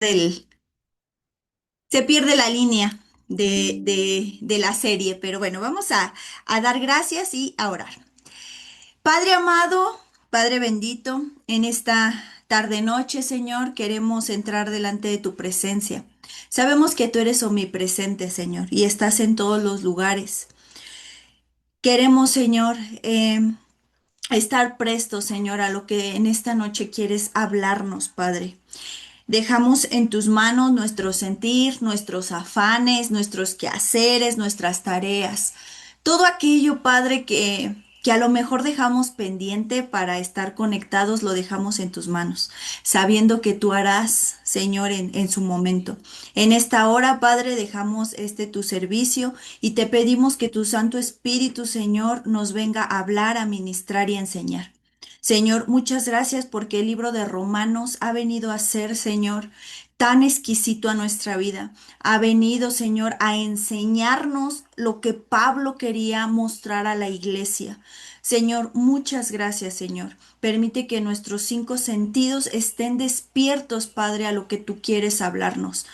del- se pierde la línea de la serie, pero bueno, vamos a dar gracias y a orar. Padre amado, Padre bendito, en esta tarde noche, Señor, queremos entrar delante de tu presencia. Sabemos que tú eres omnipresente, Señor, y estás en todos los lugares. Queremos, Señor, estar prestos, Señor, a lo que en esta noche quieres hablarnos, Padre. Dejamos en tus manos nuestro sentir, nuestros afanes, nuestros quehaceres, nuestras tareas. Todo aquello, Padre, que a lo mejor dejamos pendiente para estar conectados, lo dejamos en tus manos, sabiendo que tú harás, Señor, en su momento. En esta hora, Padre, dejamos este tu servicio y te pedimos que tu Santo Espíritu, Señor, nos venga a hablar, a ministrar y a enseñar. Señor, muchas gracias porque el libro de Romanos ha venido a ser, Señor, tan exquisito a nuestra vida. Ha venido, Señor, a enseñarnos lo que Pablo quería mostrar a la iglesia. Señor, muchas gracias, Señor. Permite que nuestros cinco sentidos estén despiertos, Padre, a lo que tú quieres hablarnos.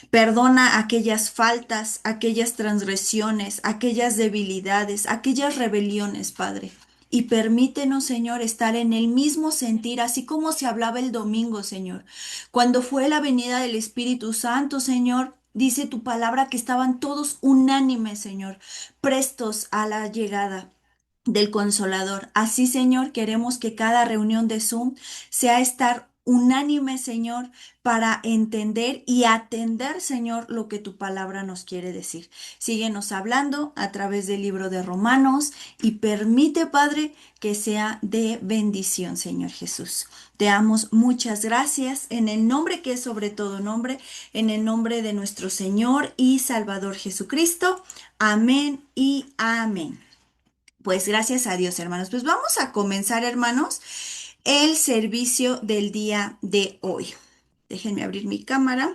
Perdona aquellas faltas, aquellas transgresiones, aquellas debilidades, aquellas rebeliones, Padre. Y permítenos, Señor, estar en el mismo sentir, así como se hablaba el domingo, Señor. Cuando fue la venida del Espíritu Santo, Señor, dice tu palabra que estaban todos unánimes, Señor, prestos a la llegada del Consolador. Así, Señor, queremos que cada reunión de Zoom sea estar unánime, Señor, para entender y atender, Señor, lo que tu palabra nos quiere decir. Síguenos hablando a través del libro de Romanos y permite, Padre, que sea de bendición, Señor Jesús. Te damos muchas gracias en el nombre que es sobre todo nombre, en el nombre de nuestro Señor y Salvador Jesucristo. Amén y amén. Pues gracias a Dios, hermanos. Pues vamos a comenzar, hermanos, el servicio del día de hoy. Déjenme abrir mi cámara.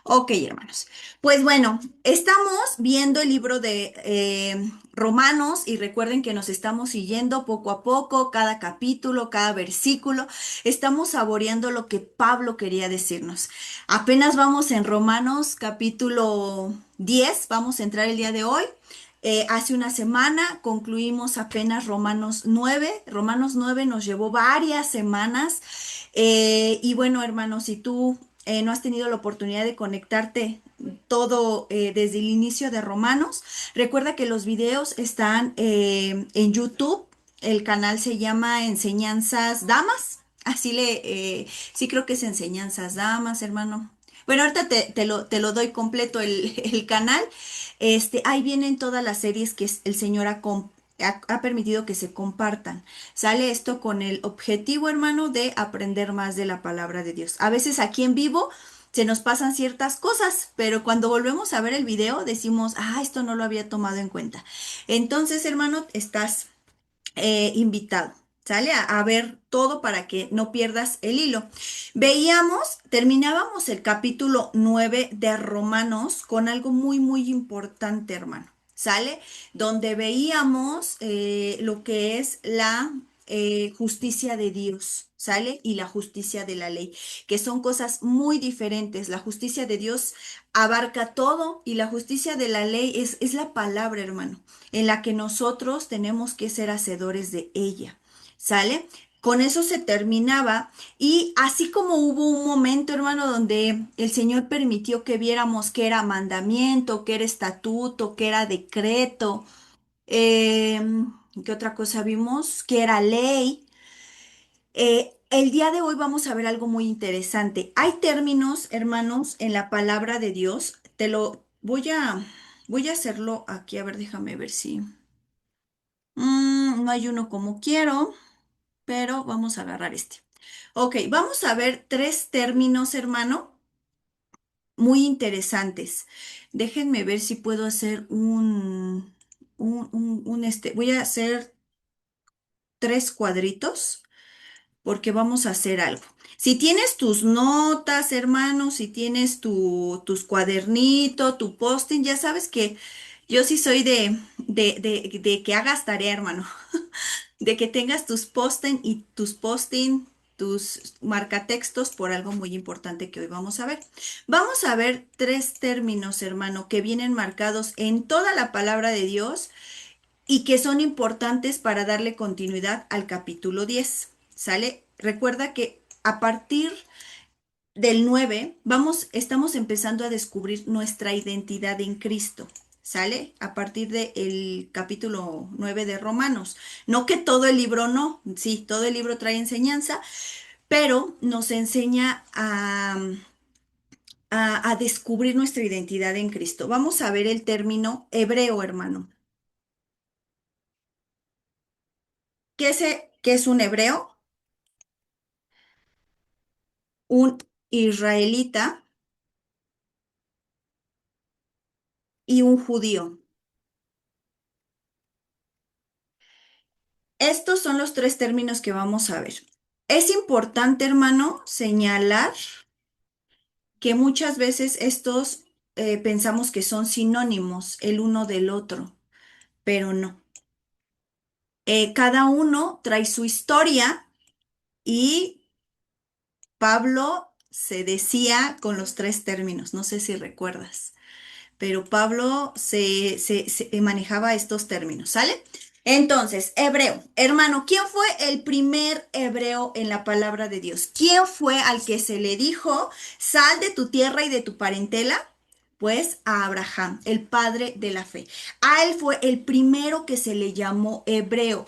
Ok, hermanos. Pues bueno, estamos viendo el libro de Romanos y recuerden que nos estamos siguiendo poco a poco, cada capítulo, cada versículo. Estamos saboreando lo que Pablo quería decirnos. Apenas vamos en Romanos capítulo 10, vamos a entrar el día de hoy. Hace una semana concluimos apenas Romanos 9. Romanos 9 nos llevó varias semanas. Y bueno, hermanos, si tú no has tenido la oportunidad de conectarte todo desde el inicio de Romanos, recuerda que los videos están en YouTube. El canal se llama Enseñanzas Damas. Sí creo que es Enseñanzas Damas, hermano. Bueno, ahorita te lo doy completo el canal. Ahí vienen todas las series que el Señor ha permitido que se compartan. Sale esto con el objetivo, hermano, de aprender más de la palabra de Dios. A veces aquí en vivo se nos pasan ciertas cosas, pero cuando volvemos a ver el video decimos, esto no lo había tomado en cuenta. Entonces, hermano, estás invitado. ¿Sale? A ver todo para que no pierdas el hilo. Terminábamos el capítulo 9 de Romanos con algo muy, muy importante, hermano. ¿Sale? Donde veíamos lo que es la justicia de Dios, ¿sale? Y la justicia de la ley, que son cosas muy diferentes. La justicia de Dios abarca todo y la justicia de la ley es la palabra, hermano, en la que nosotros tenemos que ser hacedores de ella. ¿Sale? Con eso se terminaba y así como hubo un momento, hermano, donde el Señor permitió que viéramos que era mandamiento, que era estatuto, que era decreto, eh, ¿qué otra cosa vimos? Que era ley. El día de hoy vamos a ver algo muy interesante. Hay términos, hermanos, en la palabra de Dios. Voy a hacerlo aquí. A ver, déjame ver si. No hay uno como quiero, pero vamos a agarrar este. Ok, vamos a ver tres términos, hermano, muy interesantes. Déjenme ver si puedo hacer voy a hacer tres cuadritos porque vamos a hacer algo. Si tienes tus notas, hermano, si tienes tus cuadernitos, tu posting, ya sabes que yo sí soy de que hagas tarea, hermano. De que tengas tus posting, tus marcatextos por algo muy importante que hoy vamos a ver. Vamos a ver tres términos, hermano, que vienen marcados en toda la palabra de Dios y que son importantes para darle continuidad al capítulo 10. ¿Sale? Recuerda que a partir del 9 estamos empezando a descubrir nuestra identidad en Cristo. ¿Sale? A partir del capítulo 9 de Romanos. No que todo el libro no, sí, todo el libro trae enseñanza, pero nos enseña a descubrir nuestra identidad en Cristo. Vamos a ver el término hebreo, hermano. ¿Qué es un hebreo? Un israelita y un judío. Estos son los tres términos que vamos a ver. Es importante, hermano, señalar que muchas veces estos pensamos que son sinónimos el uno del otro, pero no. Cada uno trae su historia y Pablo se decía con los tres términos, no sé si recuerdas. Pero Pablo se manejaba estos términos, ¿sale? Entonces, hebreo. Hermano, ¿quién fue el primer hebreo en la palabra de Dios? ¿Quién fue al que se le dijo, sal de tu tierra y de tu parentela? Pues a Abraham, el padre de la fe. A él fue el primero que se le llamó hebreo.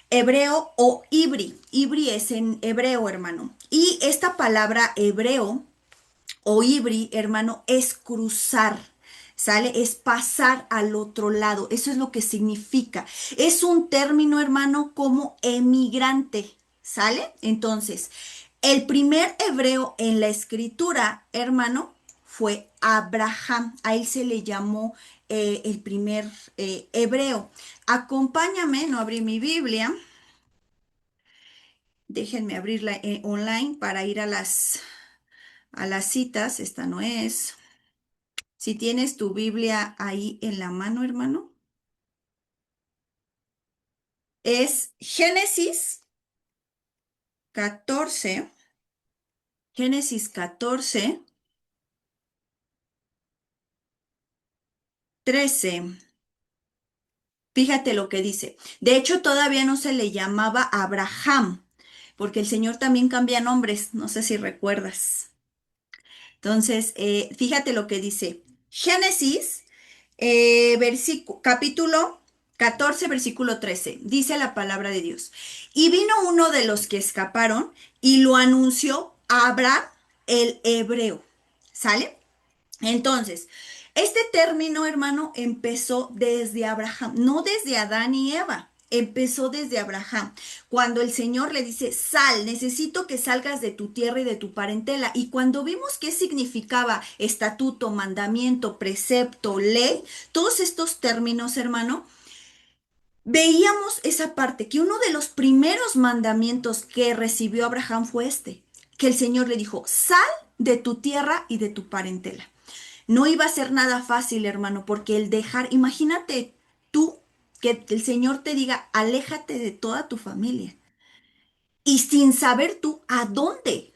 Hebreo o ibri. Ibri es en hebreo, hermano. Y esta palabra hebreo o ibri, hermano, es cruzar, ¿sale? Es pasar al otro lado. Eso es lo que significa. Es un término, hermano, como emigrante, ¿sale? Entonces, el primer hebreo en la escritura, hermano, fue Abraham. A él se le llamó el primer hebreo. Acompáñame, no abrí mi Biblia. Déjenme abrirla online para ir a las citas. Esta no es. Si tienes tu Biblia ahí en la mano, hermano, es catorce, Génesis 14, 13. Fíjate lo que dice. De hecho, todavía no se le llamaba Abraham, porque el Señor también cambia nombres, no sé si recuerdas. Entonces, fíjate lo que dice. Génesis, capítulo 14, versículo 13. Dice la palabra de Dios. Y vino uno de los que escaparon y lo anunció a Abraham el hebreo. ¿Sale? Entonces, este término, hermano, empezó desde Abraham, no desde Adán y Eva. Empezó desde Abraham, cuando el Señor le dice, sal, necesito que salgas de tu tierra y de tu parentela. Y cuando vimos qué significaba estatuto, mandamiento, precepto, ley, todos estos términos, hermano, veíamos esa parte, que uno de los primeros mandamientos que recibió Abraham fue este, que el Señor le dijo, sal de tu tierra y de tu parentela. No iba a ser nada fácil, hermano, porque el dejar, imagínate tú que el Señor te diga, aléjate de toda tu familia. Y sin saber tú a dónde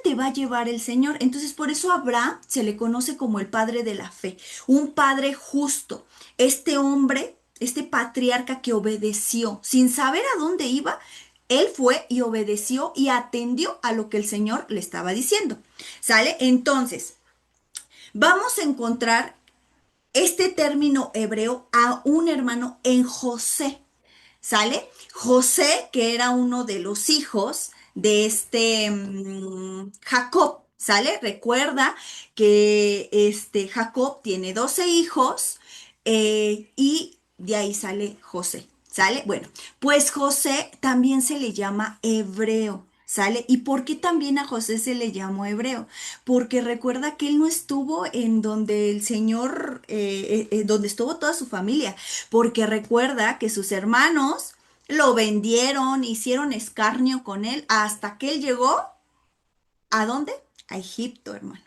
te va a llevar el Señor. Entonces, por eso a Abraham se le conoce como el padre de la fe, un padre justo. Este hombre, este patriarca que obedeció, sin saber a dónde iba, él fue y obedeció y atendió a lo que el Señor le estaba diciendo. ¿Sale? Entonces, vamos a encontrar este término hebreo a un hermano en José, ¿sale? José, que era uno de los hijos de este Jacob, ¿sale? Recuerda que este Jacob tiene 12 hijos y de ahí sale José, ¿sale? Bueno, pues José también se le llama hebreo. ¿Sale? ¿Y por qué también a José se le llamó hebreo? Porque recuerda que él no estuvo en donde el Señor, donde estuvo toda su familia, porque recuerda que sus hermanos lo vendieron, hicieron escarnio con él, hasta que él llegó, ¿a dónde? A Egipto, hermano.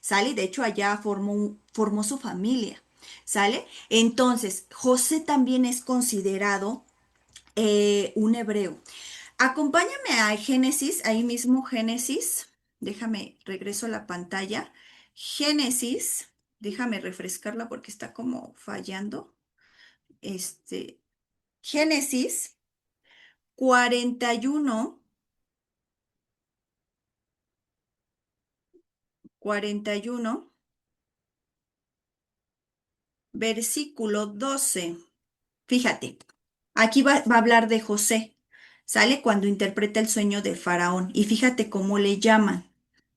¿Sale? De hecho, allá formó su familia. ¿Sale? Entonces, José también es considerado un hebreo. Acompáñame a Génesis, ahí mismo Génesis. Déjame, regreso a la pantalla. Génesis, déjame refrescarla porque está como fallando. Este, Génesis 41, 41, versículo 12. Fíjate, aquí va a hablar de José. Sale cuando interpreta el sueño de Faraón. Y fíjate cómo le llaman.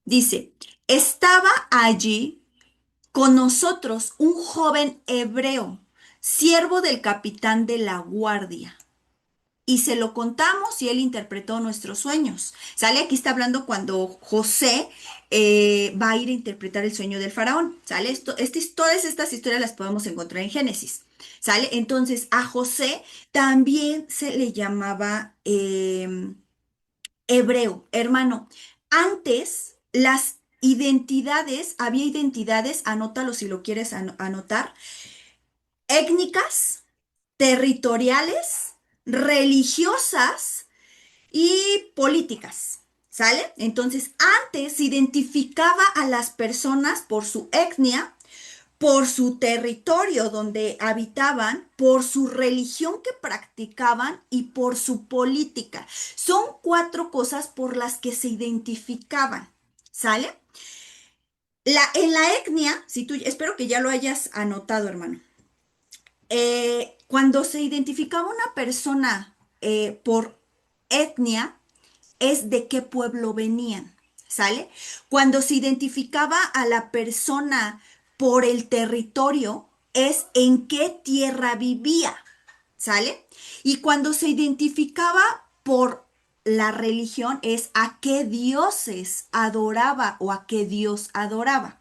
Dice, estaba allí con nosotros un joven hebreo, siervo del capitán de la guardia. Y se lo contamos y él interpretó nuestros sueños. Sale, aquí está hablando cuando José va a ir a interpretar el sueño del faraón. Sale, todas estas historias las podemos encontrar en Génesis. Sale, entonces a José también se le llamaba hebreo, hermano. Antes las identidades, había identidades, anótalo si lo quieres anotar, étnicas, territoriales, religiosas y políticas. ¿Sale? Entonces, antes se identificaba a las personas por su etnia, por su territorio donde habitaban, por su religión que practicaban y por su política. Son cuatro cosas por las que se identificaban. ¿Sale? En la etnia, si tú, espero que ya lo hayas anotado, hermano. Cuando se identificaba una persona por etnia, es de qué pueblo venían, ¿sale? Cuando se identificaba a la persona por el territorio, es en qué tierra vivía, ¿sale? Y cuando se identificaba por la religión, es a qué dioses adoraba o a qué dios adoraba.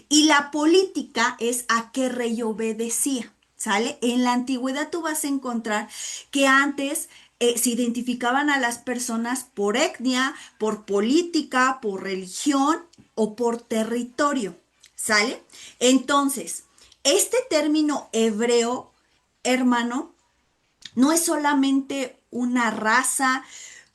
Y la política es a qué rey obedecía, ¿sale? En la antigüedad tú vas a encontrar que antes se identificaban a las personas por etnia, por política, por religión o por territorio, ¿sale? Entonces, este término hebreo, hermano, no es solamente una raza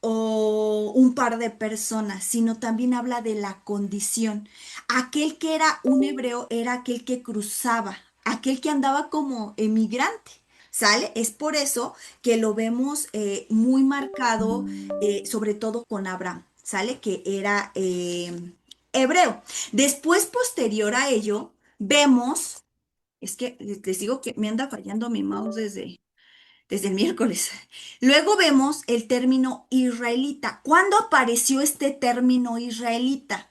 o un par de personas, sino también habla de la condición. Aquel que era un hebreo era aquel que cruzaba, aquel que andaba como emigrante. ¿Sale? Es por eso que lo vemos muy marcado, sobre todo con Abraham, ¿sale? Que era hebreo. Después, posterior a ello, vemos, es que les digo que me anda fallando mi mouse desde el miércoles. Luego vemos el término israelita. ¿Cuándo apareció este término israelita?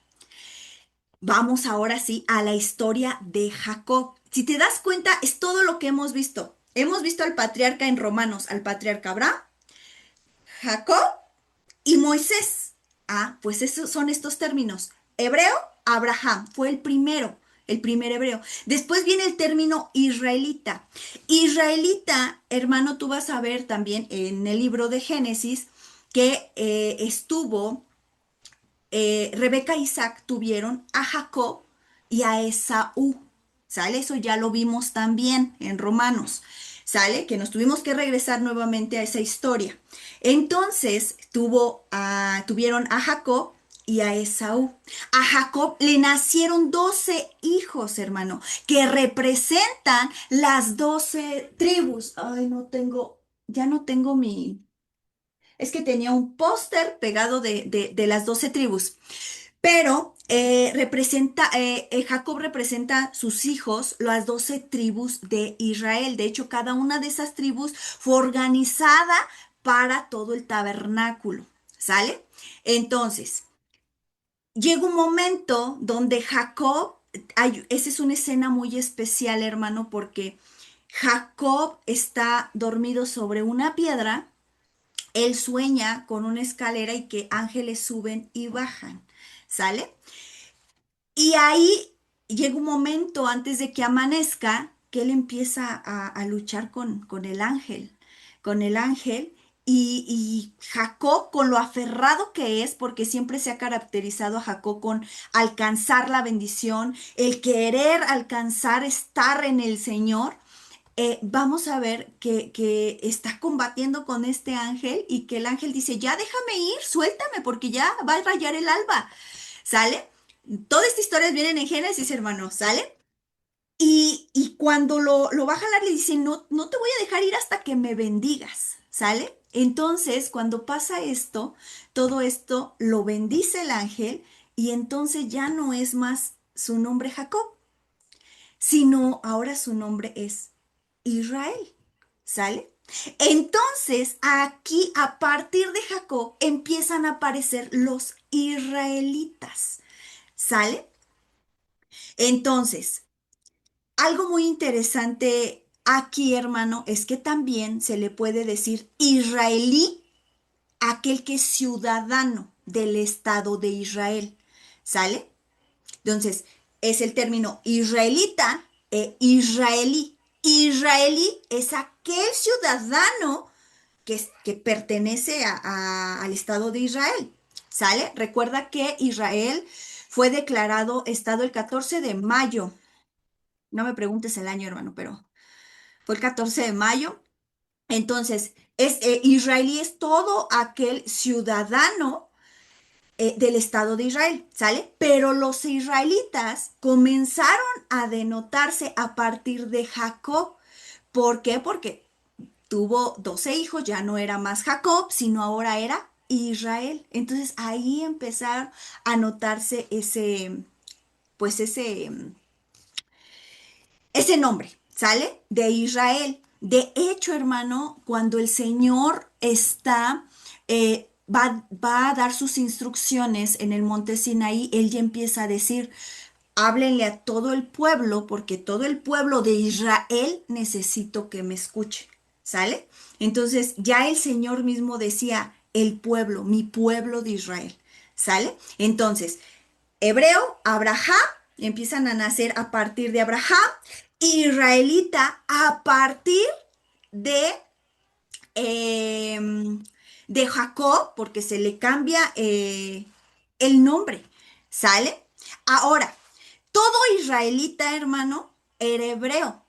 Vamos ahora sí a la historia de Jacob. Si te das cuenta, es todo lo que hemos visto. Hemos visto al patriarca en Romanos, al patriarca Abraham, Jacob y Moisés. Ah, pues esos son estos términos. Hebreo, Abraham, fue el primer hebreo. Después viene el término israelita. Israelita, hermano, tú vas a ver también en el libro de Génesis que estuvo, Rebeca e Isaac tuvieron a Jacob y a Esaú. ¿Sale? Eso ya lo vimos también en Romanos. ¿Sale? Que nos tuvimos que regresar nuevamente a esa historia. Entonces tuvieron a Jacob y a Esaú. A Jacob le nacieron 12 hijos, hermano, que representan las 12 tribus. Ay, ya no tengo es que tenía un póster pegado de las 12 tribus. Pero Jacob representa sus hijos, las 12 tribus de Israel. De hecho, cada una de esas tribus fue organizada para todo el tabernáculo. ¿Sale? Entonces, llega un momento donde Jacob, esa es una escena muy especial, hermano, porque Jacob está dormido sobre una piedra. Él sueña con una escalera y que ángeles suben y bajan. ¿Sale? Y ahí llega un momento antes de que amanezca que él empieza a luchar con el ángel, y Jacob, con lo aferrado que es, porque siempre se ha caracterizado a Jacob con alcanzar la bendición, el querer alcanzar estar en el Señor, vamos a ver que está combatiendo con este ángel y que el ángel dice, ya déjame ir, suéltame porque ya va a rayar el alba, ¿sale? Todas estas historias vienen en Génesis, hermano, ¿sale? Y cuando lo va a jalar, le dice, no, no te voy a dejar ir hasta que me bendigas, ¿sale? Entonces, cuando pasa esto, todo esto lo bendice el ángel y entonces ya no es más su nombre Jacob, sino ahora su nombre es Israel, ¿sale? Entonces, aquí a partir de Jacob empiezan a aparecer los israelitas, ¿sale? Entonces, algo muy interesante aquí, hermano, es que también se le puede decir israelí a aquel que es ciudadano del Estado de Israel, ¿sale? Entonces, es el término israelita e israelí. Israelí es aquel ciudadano que pertenece al Estado de Israel, ¿sale? Recuerda que Israel fue declarado Estado el 14 de mayo. No me preguntes el año, hermano, pero fue el 14 de mayo. Entonces, israelí es todo aquel ciudadano del Estado de Israel, ¿sale? Pero los israelitas comenzaron a denotarse a partir de Jacob. ¿Por qué? Porque tuvo 12 hijos, ya no era más Jacob, sino ahora era Israel. Entonces ahí empezaron a notarse pues ese nombre, ¿sale? De Israel. De hecho, hermano, cuando el Señor va a dar sus instrucciones en el monte Sinaí, él ya empieza a decir, háblenle a todo el pueblo, porque todo el pueblo de Israel necesito que me escuche, ¿sale? Entonces ya el Señor mismo decía, el pueblo, mi pueblo de Israel, ¿sale? Entonces, hebreo, Abraham, empiezan a nacer a partir de Abraham, israelita a partir de, de Jacob, porque se le cambia el nombre, ¿sale? Ahora, todo israelita, hermano, era hebreo,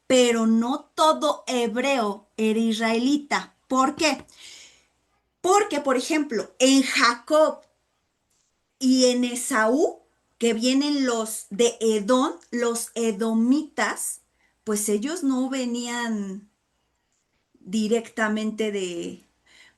pero no todo hebreo era israelita. ¿Por qué? Porque, por ejemplo, en Jacob y en Esaú, que vienen los de Edom, los edomitas, pues ellos no venían directamente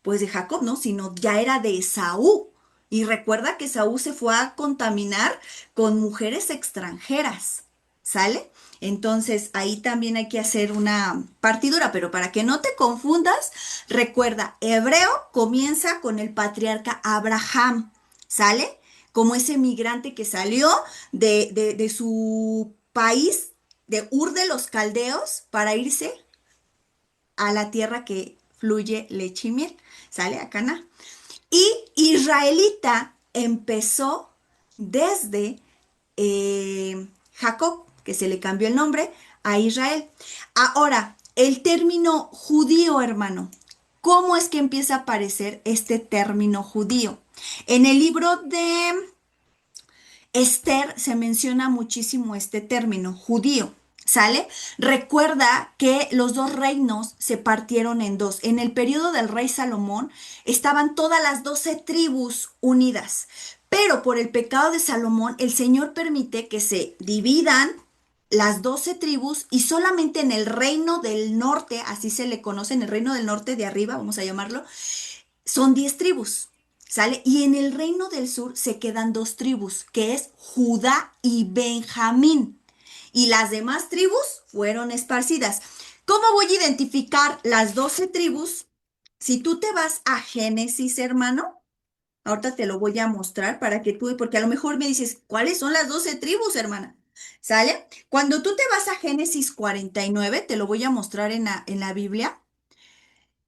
pues de Jacob, ¿no? Sino ya era de Esaú. Y recuerda que Esaú se fue a contaminar con mujeres extranjeras, ¿sale? Entonces ahí también hay que hacer una partidura, pero para que no te confundas, recuerda, hebreo comienza con el patriarca Abraham, ¿sale? Como ese migrante que salió de su país, de Ur de los Caldeos, para irse a la tierra que fluye leche y miel, ¿sale? A Cana. Y israelita empezó desde Jacob, que se le cambió el nombre, a Israel. Ahora, el término judío, hermano, ¿cómo es que empieza a aparecer este término judío? En el libro de Esther se menciona muchísimo este término, judío, ¿sale? Recuerda que los dos reinos se partieron en dos. En el periodo del rey Salomón estaban todas las 12 tribus unidas, pero por el pecado de Salomón el Señor permite que se dividan las 12 tribus y solamente en el reino del norte, así se le conoce, en el reino del norte de arriba, vamos a llamarlo, son 10 tribus, ¿sale? Y en el reino del sur se quedan dos tribus, que es Judá y Benjamín. Y las demás tribus fueron esparcidas. ¿Cómo voy a identificar las 12 tribus? Si tú te vas a Génesis, hermano, ahorita te lo voy a mostrar para que tú, porque a lo mejor me dices, ¿cuáles son las 12 tribus, hermana? ¿Sale? Cuando tú te vas a Génesis 49, te lo voy a mostrar en la Biblia.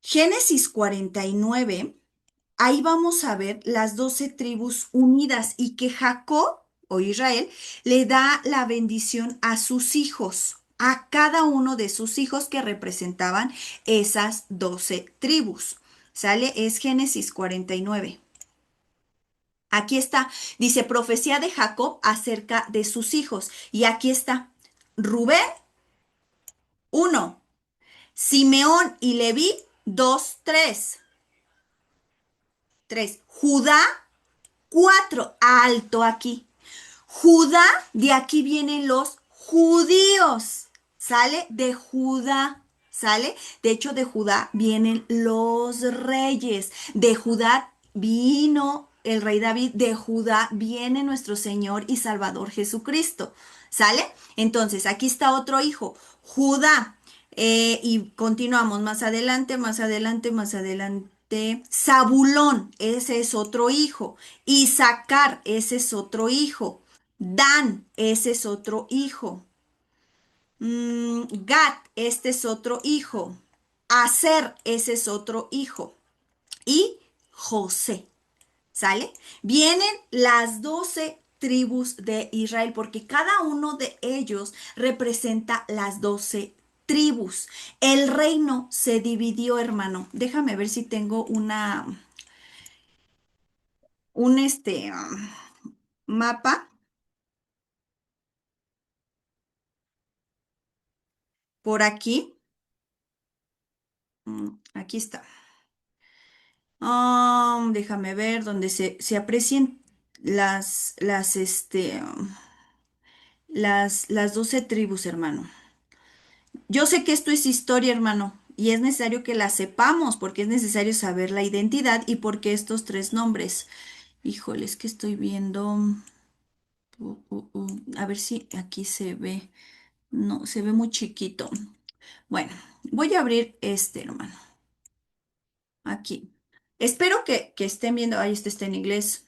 Génesis 49. Ahí vamos a ver las 12 tribus unidas y que Jacob o Israel le da la bendición a sus hijos, a cada uno de sus hijos que representaban esas 12 tribus. ¿Sale? Es Génesis 49. Aquí está, dice profecía de Jacob acerca de sus hijos. Y aquí está, Rubén, uno. Simeón y Leví, dos, tres. Tres. Judá, cuatro. Alto aquí. Judá, de aquí vienen los judíos. ¿Sale? De Judá. ¿Sale? De hecho, de Judá vienen los reyes. De Judá vino el rey David. De Judá viene nuestro Señor y Salvador Jesucristo. ¿Sale? Entonces, aquí está otro hijo. Judá. Y continuamos más adelante, más adelante, más adelante. Zabulón, ese es otro hijo. Isaacar, ese es otro hijo. Dan, ese es otro hijo. Gad, este es otro hijo. Aser, ese es otro hijo. Y José, ¿sale? Vienen las 12 tribus de Israel porque cada uno de ellos representa las 12 tribus. El reino se dividió, hermano. Déjame ver si tengo un mapa por aquí. Aquí está. Déjame ver donde se aprecien las 12 tribus, hermano. Yo sé que esto es historia, hermano, y es necesario que la sepamos porque es necesario saber la identidad y por qué estos tres nombres. Híjole, es que estoy viendo. A ver si aquí se ve. No, se ve muy chiquito. Bueno, voy a abrir este, hermano. Aquí. Espero que estén viendo. Ahí este está en inglés.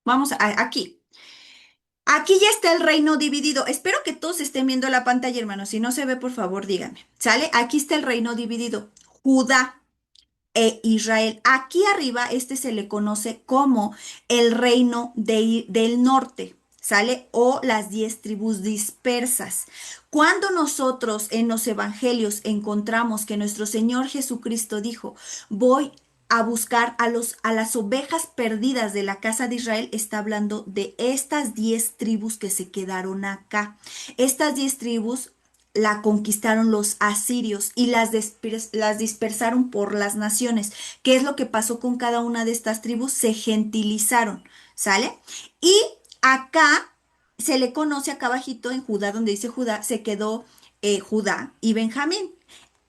Vamos aquí. Aquí ya está el reino dividido. Espero que todos estén viendo la pantalla, hermano. Si no se ve, por favor, díganme. ¿Sale? Aquí está el reino dividido. Judá e Israel. Aquí arriba, este se le conoce como el reino del norte. ¿Sale? O las 10 tribus dispersas. Cuando nosotros en los evangelios encontramos que nuestro Señor Jesucristo dijo, voy a buscar a las ovejas perdidas de la casa de Israel, está hablando de estas 10 tribus que se quedaron acá. Estas 10 tribus la conquistaron los asirios y las dispersaron por las naciones. ¿Qué es lo que pasó con cada una de estas tribus? Se gentilizaron, ¿sale? Y acá se le conoce acá abajito en Judá, donde dice Judá, se quedó Judá y Benjamín.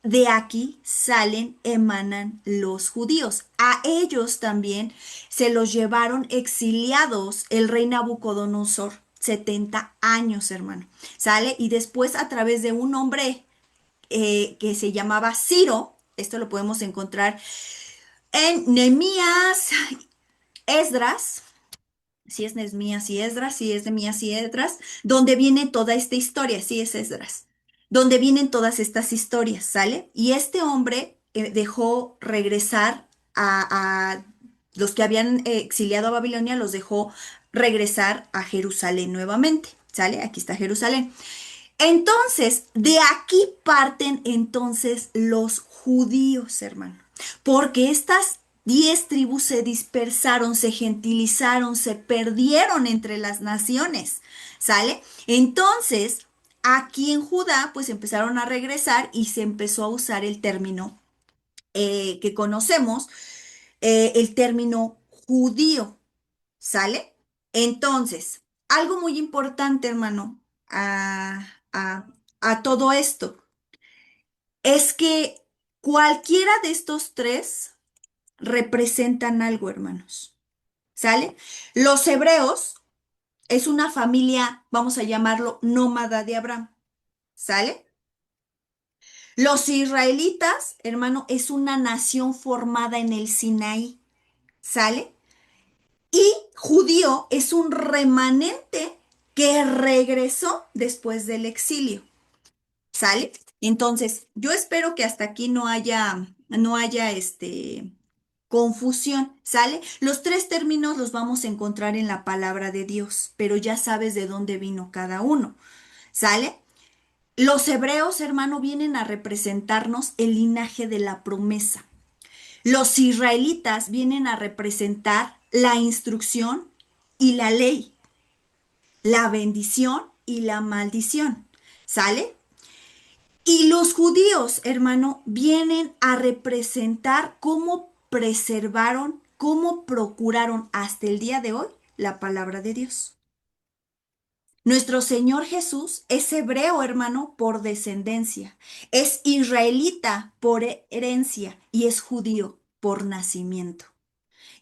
De aquí salen, emanan los judíos. A ellos también se los llevaron exiliados el rey Nabucodonosor, 70 años, hermano. ¿Sale? Y después a través de un hombre que se llamaba Ciro, esto lo podemos encontrar en Nehemías, Esdras, si es Nehemías y Esdras, si es Nehemías y Esdras, donde viene toda esta historia, si es Esdras, donde vienen todas estas historias, ¿sale? Y este hombre dejó regresar a los que habían exiliado a Babilonia, los dejó regresar a Jerusalén nuevamente, ¿sale? Aquí está Jerusalén. Entonces, de aquí parten entonces los judíos, hermano, porque estas 10 tribus se dispersaron, se gentilizaron, se perdieron entre las naciones, ¿sale? Entonces, aquí en Judá, pues empezaron a regresar y se empezó a usar el término que conocemos, el término judío, ¿sale? Entonces, algo muy importante, hermano, a todo esto es que cualquiera de estos tres representan algo, hermanos, ¿sale? Los hebreos es una familia, vamos a llamarlo nómada de Abraham, ¿sale? Los israelitas, hermano, es una nación formada en el Sinaí, ¿sale? Y judío es un remanente que regresó después del exilio. ¿Sale? Entonces, yo espero que hasta aquí no haya confusión, ¿sale? Los tres términos los vamos a encontrar en la palabra de Dios, pero ya sabes de dónde vino cada uno, ¿sale? Los hebreos, hermano, vienen a representarnos el linaje de la promesa. Los israelitas vienen a representar la instrucción y la ley, la bendición y la maldición. ¿Sale? Y los judíos, hermano, vienen a representar cómo preservaron, cómo procuraron hasta el día de hoy la palabra de Dios. Nuestro Señor Jesús es hebreo, hermano, por descendencia, es israelita por herencia y es judío por nacimiento.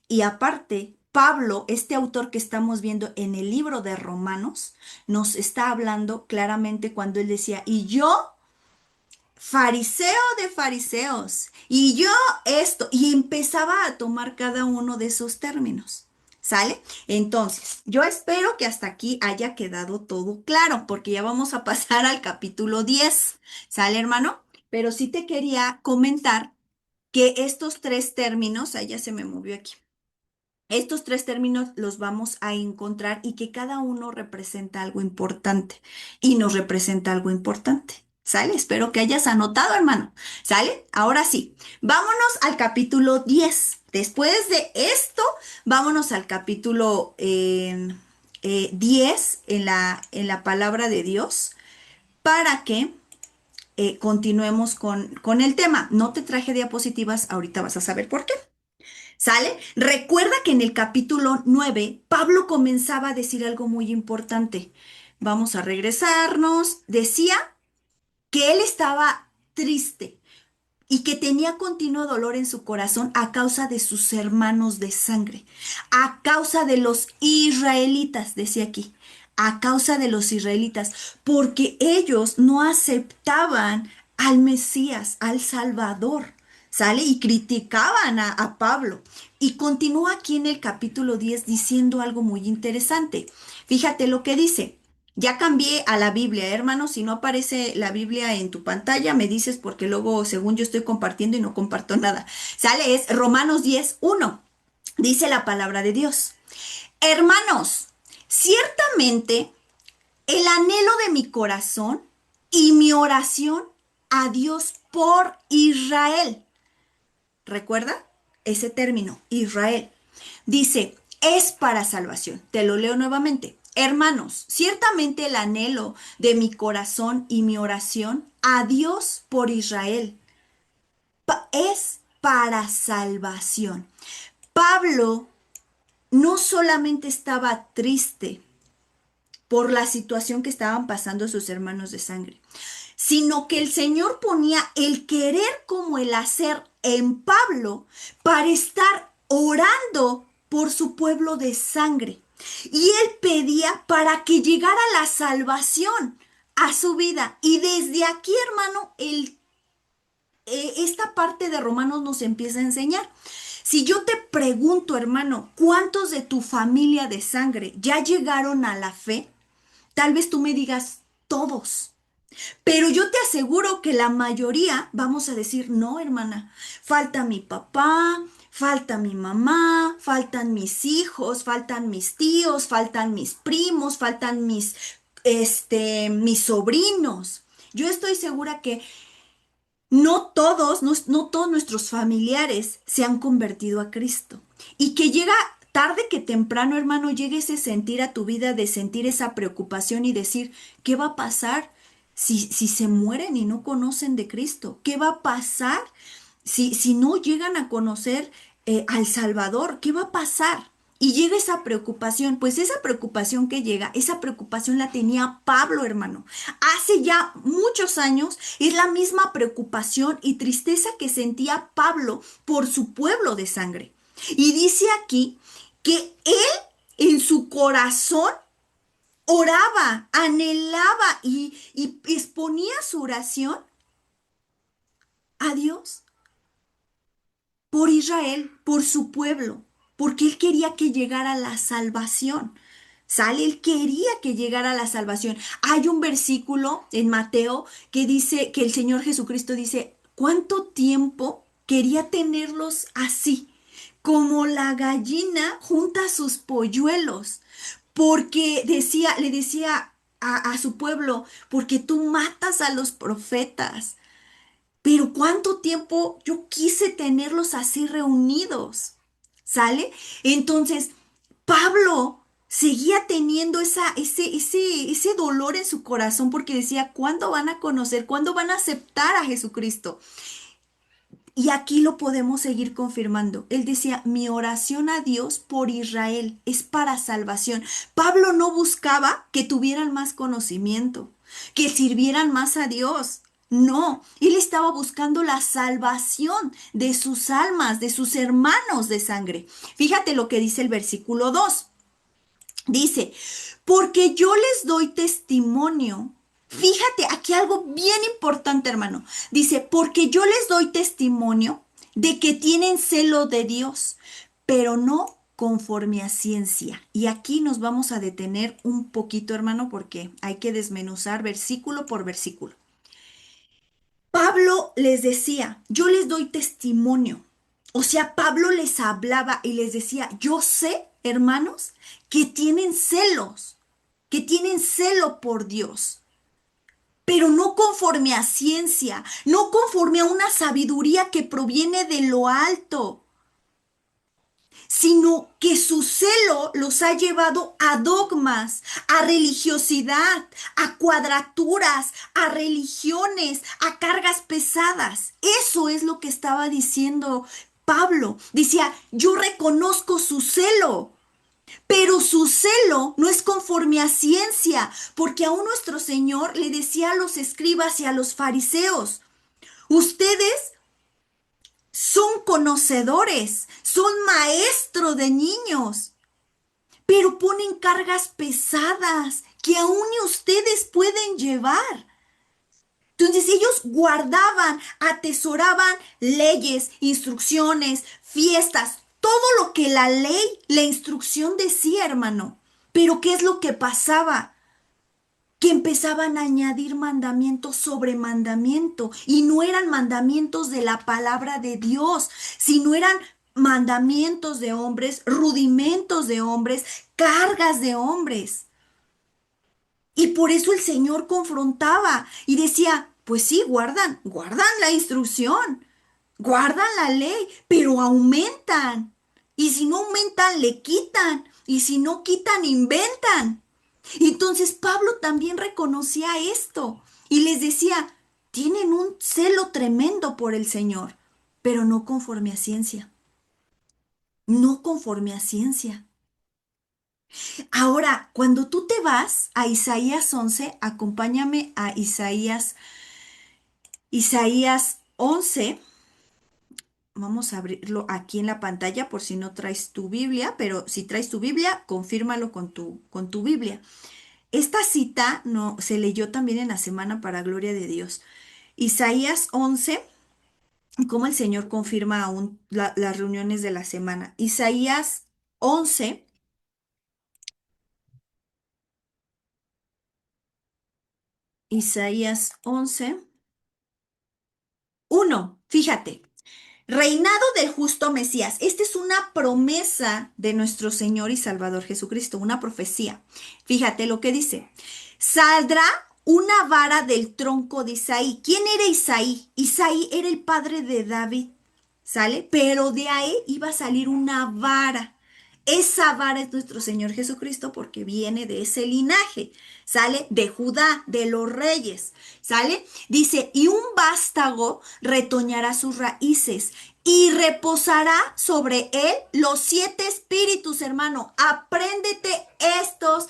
Y aparte, Pablo, este autor que estamos viendo en el libro de Romanos, nos está hablando claramente cuando él decía, y yo fariseo de fariseos, y yo esto, y empezaba a tomar cada uno de esos términos. ¿Sale? Entonces, yo espero que hasta aquí haya quedado todo claro, porque ya vamos a pasar al capítulo 10. ¿Sale, hermano? Pero sí te quería comentar que estos tres términos, ahí ya se me movió aquí. Estos tres términos los vamos a encontrar y que cada uno representa algo importante y nos representa algo importante. ¿Sale? Espero que hayas anotado, hermano. ¿Sale? Ahora sí, vámonos al capítulo 10. Después de esto, vámonos al capítulo 10 en la palabra de Dios para que continuemos con el tema. No te traje diapositivas, ahorita vas a saber por qué. ¿Sale? Recuerda que en el capítulo 9 Pablo comenzaba a decir algo muy importante. Vamos a regresarnos. Decía que él estaba triste y que tenía continuo dolor en su corazón a causa de sus hermanos de sangre, a causa de los israelitas, decía aquí, a causa de los israelitas, porque ellos no aceptaban al Mesías, al Salvador, ¿sale? Y criticaban a Pablo. Y continúa aquí en el capítulo 10 diciendo algo muy interesante. Fíjate lo que dice. Ya cambié a la Biblia, hermano. Si no aparece la Biblia en tu pantalla, me dices porque luego, según yo estoy compartiendo y no comparto nada. Sale, es Romanos 10:1. Dice la palabra de Dios. Hermanos, ciertamente el anhelo de mi corazón y mi oración a Dios por Israel. ¿Recuerda? Ese término, Israel. Dice, es para salvación. Te lo leo nuevamente. Hermanos, ciertamente el anhelo de mi corazón y mi oración a Dios por Israel es para salvación. Pablo no solamente estaba triste por la situación que estaban pasando sus hermanos de sangre, sino que el Señor ponía el querer como el hacer en Pablo para estar orando por su pueblo de sangre. Y él pedía para que llegara la salvación a su vida. Y desde aquí, hermano, esta parte de Romanos nos empieza a enseñar. Si yo te pregunto, hermano, ¿cuántos de tu familia de sangre ya llegaron a la fe? Tal vez tú me digas, todos. Pero yo te aseguro que la mayoría vamos a decir, no, hermana, falta mi papá, falta mi mamá, faltan mis hijos, faltan mis tíos, faltan mis primos, faltan mis sobrinos. Yo estoy segura que no todos nuestros familiares se han convertido a Cristo. Y que llega tarde que temprano, hermano, llegue ese sentir a tu vida de sentir esa preocupación y decir, ¿qué va a pasar si se mueren y no conocen de Cristo? ¿Qué va a pasar si no llegan a conocer al Salvador? ¿Qué va a pasar? Y llega esa preocupación, pues esa preocupación que llega, esa preocupación la tenía Pablo, hermano. Hace ya muchos años es la misma preocupación y tristeza que sentía Pablo por su pueblo de sangre. Y dice aquí que él en su corazón oraba, anhelaba y exponía su oración a Dios por Israel, por su pueblo, porque él quería que llegara la salvación. ¿Sale? Él quería que llegara la salvación. Hay un versículo en Mateo que dice que el Señor Jesucristo dice, ¿cuánto tiempo quería tenerlos así? Como la gallina junta sus polluelos, porque le decía a su pueblo, porque tú matas a los profetas. Pero cuánto tiempo yo quise tenerlos así reunidos. ¿Sale? Entonces, Pablo seguía teniendo ese dolor en su corazón porque decía, ¿cuándo van a conocer? ¿Cuándo van a aceptar a Jesucristo? Y aquí lo podemos seguir confirmando. Él decía, mi oración a Dios por Israel es para salvación. Pablo no buscaba que tuvieran más conocimiento, que sirvieran más a Dios. No, él estaba buscando la salvación de sus almas, de sus hermanos de sangre. Fíjate lo que dice el versículo 2. Dice, porque yo les doy testimonio. Fíjate, aquí algo bien importante, hermano. Dice, porque yo les doy testimonio de que tienen celo de Dios, pero no conforme a ciencia. Y aquí nos vamos a detener un poquito, hermano, porque hay que desmenuzar versículo por versículo. Pablo les decía, yo les doy testimonio. O sea, Pablo les hablaba y les decía, yo sé, hermanos, que tienen celo por Dios, pero no conforme a ciencia, no conforme a una sabiduría que proviene de lo alto, sino que su celo los ha llevado a dogmas, a religiosidad, a cuadraturas, a religiones, a cargas pesadas. Eso es lo que estaba diciendo Pablo. Decía, yo reconozco su celo. Pero su celo no es conforme a ciencia, porque aún nuestro Señor le decía a los escribas y a los fariseos, ustedes son conocedores, son maestros de niños, pero ponen cargas pesadas que aún ni ustedes pueden llevar. Entonces ellos guardaban, atesoraban leyes, instrucciones, fiestas, todo lo que la ley, la instrucción decía, hermano. Pero ¿qué es lo que pasaba? Que empezaban a añadir mandamientos sobre mandamiento y no eran mandamientos de la palabra de Dios, sino eran mandamientos de hombres, rudimentos de hombres, cargas de hombres. Y por eso el Señor confrontaba y decía, pues sí, guardan la instrucción, guardan la ley, pero aumentan. Y si no aumentan, le quitan. Y si no quitan, inventan. Y entonces Pablo también reconocía esto y les decía, tienen un celo tremendo por el Señor, pero no conforme a ciencia, no conforme a ciencia. Ahora, cuando tú te vas a Isaías 11, acompáñame a Isaías 11. Vamos a abrirlo aquí en la pantalla por si no traes tu Biblia, pero si traes tu Biblia, confírmalo con tu Biblia. Esta cita no, se leyó también en la semana para gloria de Dios. Isaías 11, cómo el Señor confirma aún las reuniones de la semana. Isaías 11, Isaías 11, 1. Fíjate, reinado del justo Mesías. Esta es una promesa de nuestro Señor y Salvador Jesucristo, una profecía. Fíjate lo que dice. Saldrá una vara del tronco de Isaí. ¿Quién era Isaí? Isaí era el padre de David, ¿sale? Pero de ahí iba a salir una vara. Esa vara es nuestro Señor Jesucristo porque viene de ese linaje, ¿sale? De Judá, de los reyes, ¿sale? Dice, y un vástago retoñará sus raíces y reposará sobre él los 7 espíritus, hermano. Apréndete estos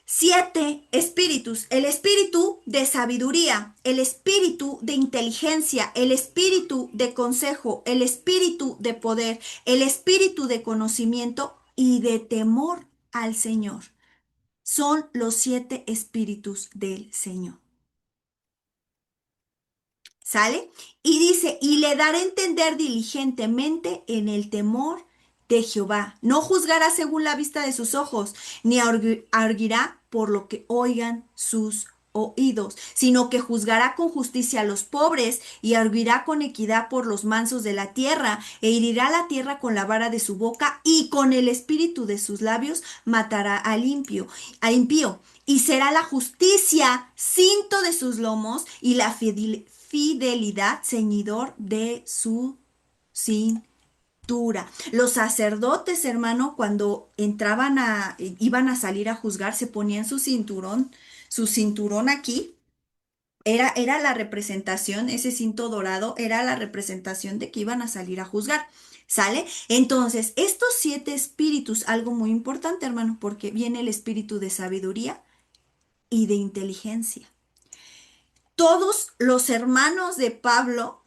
7 espíritus: el espíritu de sabiduría, el espíritu de inteligencia, el espíritu de consejo, el espíritu de poder, el espíritu de conocimiento y de temor al Señor. Son los 7 espíritus del Señor. ¿Sale? Y dice, y le daré a entender diligentemente en el temor de Jehová. No juzgará según la vista de sus ojos, ni arguirá por lo que oigan sus oídos, sino que juzgará con justicia a los pobres y arguirá con equidad por los mansos de la tierra, e herirá la tierra con la vara de su boca y con el espíritu de sus labios matará al impío. Y será la justicia cinto de sus lomos y la fidelidad ceñidor de su cintura. escritura. Los sacerdotes, hermano, cuando iban a salir a juzgar, se ponían su cinturón aquí. Era la representación, ese cinto dorado era la representación de que iban a salir a juzgar. ¿Sale? Entonces, estos siete espíritus, algo muy importante, hermano, porque viene el espíritu de sabiduría y de inteligencia. Todos los hermanos de Pablo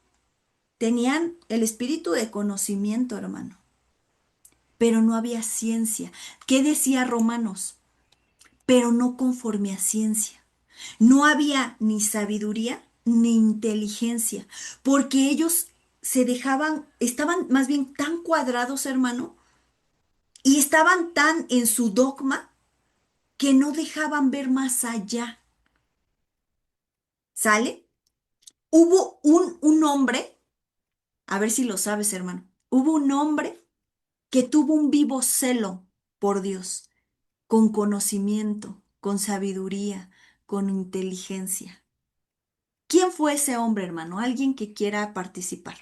tenían el espíritu de conocimiento, hermano, pero no había ciencia. ¿Qué decía Romanos? Pero no conforme a ciencia. No había ni sabiduría ni inteligencia, porque ellos se dejaban, estaban más bien tan cuadrados, hermano, y estaban tan en su dogma que no dejaban ver más allá. ¿Sale? Hubo un hombre, a ver si lo sabes, hermano, hubo un hombre que tuvo un vivo celo por Dios, con conocimiento, con sabiduría, con inteligencia. ¿Quién fue ese hombre, hermano? Alguien que quiera participar.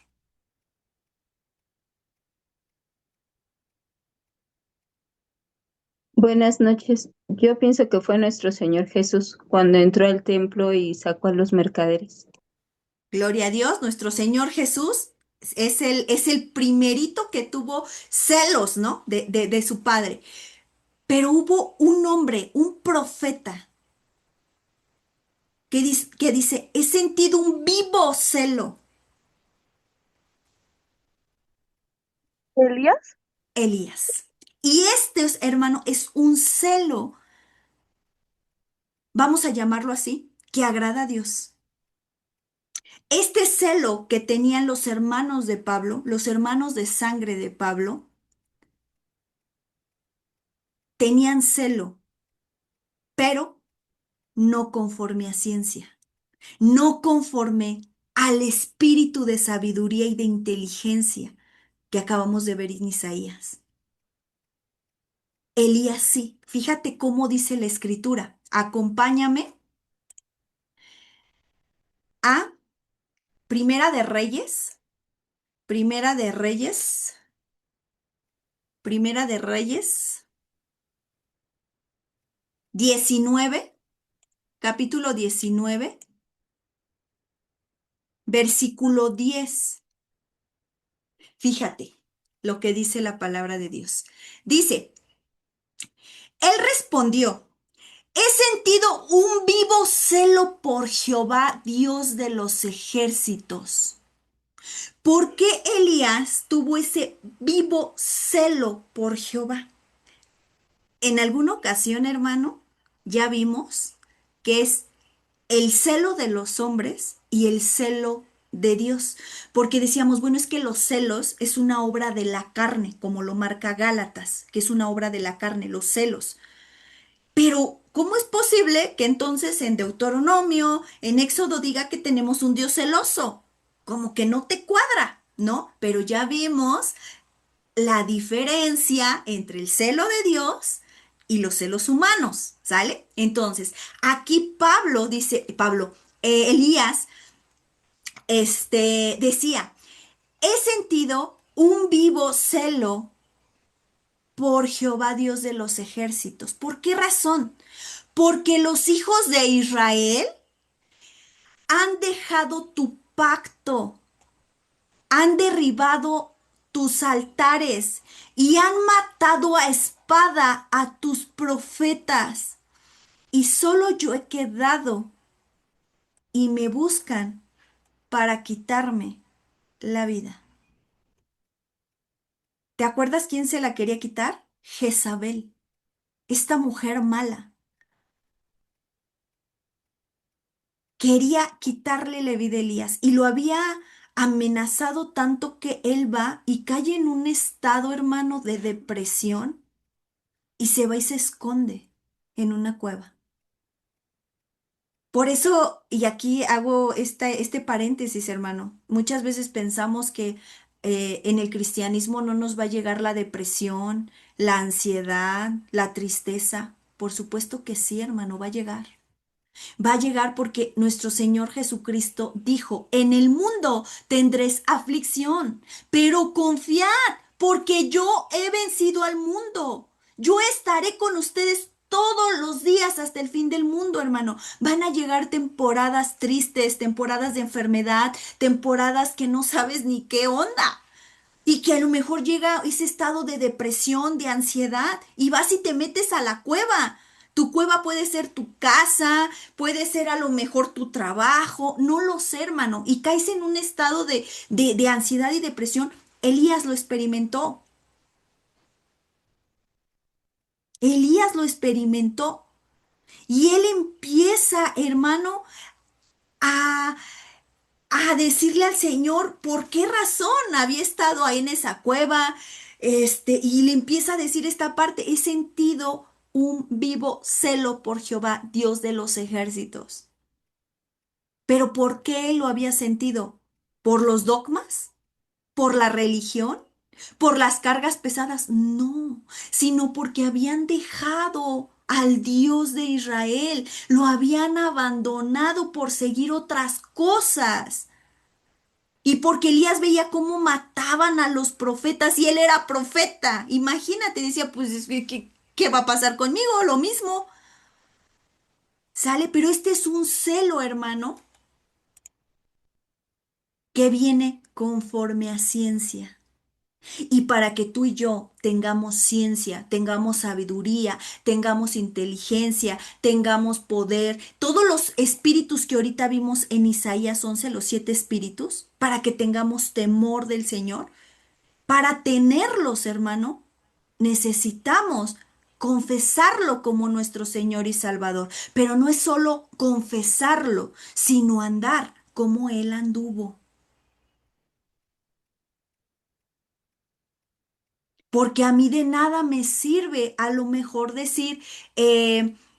Buenas noches. Yo pienso que fue nuestro Señor Jesús cuando entró al templo y sacó a los mercaderes. Gloria a Dios, nuestro Señor Jesús es el primerito que tuvo celos, ¿no? De su padre. Pero hubo un hombre, un profeta, que dice, he sentido un vivo celo, ¿Elías? Elías. Y este, hermano, es un celo, vamos a llamarlo así, que agrada a Dios. Este celo que tenían los hermanos de Pablo, los hermanos de sangre de Pablo, tenían celo, pero no conforme a ciencia, no conforme al espíritu de sabiduría y de inteligencia que acabamos de ver en Isaías. Elías sí, fíjate cómo dice la escritura. Acompáñame a Primera de Reyes, Primera de Reyes, Primera de Reyes 19, capítulo 19, versículo 10. Fíjate lo que dice la palabra de Dios. Dice, él respondió, he sentido un vivo celo por Jehová, Dios de los ejércitos. ¿Por qué Elías tuvo ese vivo celo por Jehová? En alguna ocasión, hermano, ya vimos que es el celo de los hombres y el celo de Dios, porque decíamos, bueno, es que los celos es una obra de la carne, como lo marca Gálatas, que es una obra de la carne, los celos. Pero, ¿cómo es posible que entonces en Deuteronomio, en Éxodo diga que tenemos un Dios celoso? Como que no te cuadra, ¿no? Pero ya vimos la diferencia entre el celo de Dios y los celos humanos, ¿sale? Entonces, aquí Pablo dice, Elías, decía, he sentido un vivo celo por Jehová Dios de los ejércitos. ¿Por qué razón? Porque los hijos de Israel han dejado tu pacto, han derribado tus altares y han matado a espada a tus profetas. Y solo yo he quedado y me buscan para quitarme la vida. ¿Te acuerdas quién se la quería quitar? Jezabel, esta mujer mala. Quería quitarle la vida a Elías y lo había amenazado tanto que él va y cae en un estado, hermano, de depresión y se va y se esconde en una cueva. Por eso, y aquí hago este paréntesis, hermano, muchas veces pensamos que en el cristianismo no nos va a llegar la depresión, la ansiedad, la tristeza. Por supuesto que sí, hermano, va a llegar. Va a llegar porque nuestro Señor Jesucristo dijo, en el mundo tendréis aflicción, pero confiad, porque yo he vencido al mundo. Yo estaré con ustedes todos los días hasta el fin del mundo, hermano. Van a llegar temporadas tristes, temporadas de enfermedad, temporadas que no sabes ni qué onda. Y que a lo mejor llega ese estado de depresión, de ansiedad, y vas y te metes a la cueva. Tu cueva puede ser tu casa, puede ser a lo mejor tu trabajo, no lo sé, hermano. Y caes en un estado de ansiedad y depresión. Elías lo experimentó. Elías lo experimentó. Y él empieza, hermano, a, a decirle al Señor por qué razón había estado ahí en esa cueva, y le empieza a decir esta parte, he sentido un vivo celo por Jehová, Dios de los ejércitos. Pero ¿por qué lo había sentido? ¿Por los dogmas? ¿Por la religión? ¿Por las cargas pesadas? No, sino porque habían dejado al Dios de Israel, lo habían abandonado por seguir otras cosas. Y porque Elías veía cómo mataban a los profetas y él era profeta. Imagínate, decía, pues, ¿qué va a pasar conmigo? Lo mismo. ¿Sale? Pero este es un celo, hermano, que viene conforme a ciencia. Y para que tú y yo tengamos ciencia, tengamos sabiduría, tengamos inteligencia, tengamos poder, todos los espíritus que ahorita vimos en Isaías 11, los 7 espíritus, para que tengamos temor del Señor, para tenerlos, hermano, necesitamos confesarlo como nuestro Señor y Salvador. Pero no es solo confesarlo, sino andar como Él anduvo. Porque a mí de nada me sirve a lo mejor decir,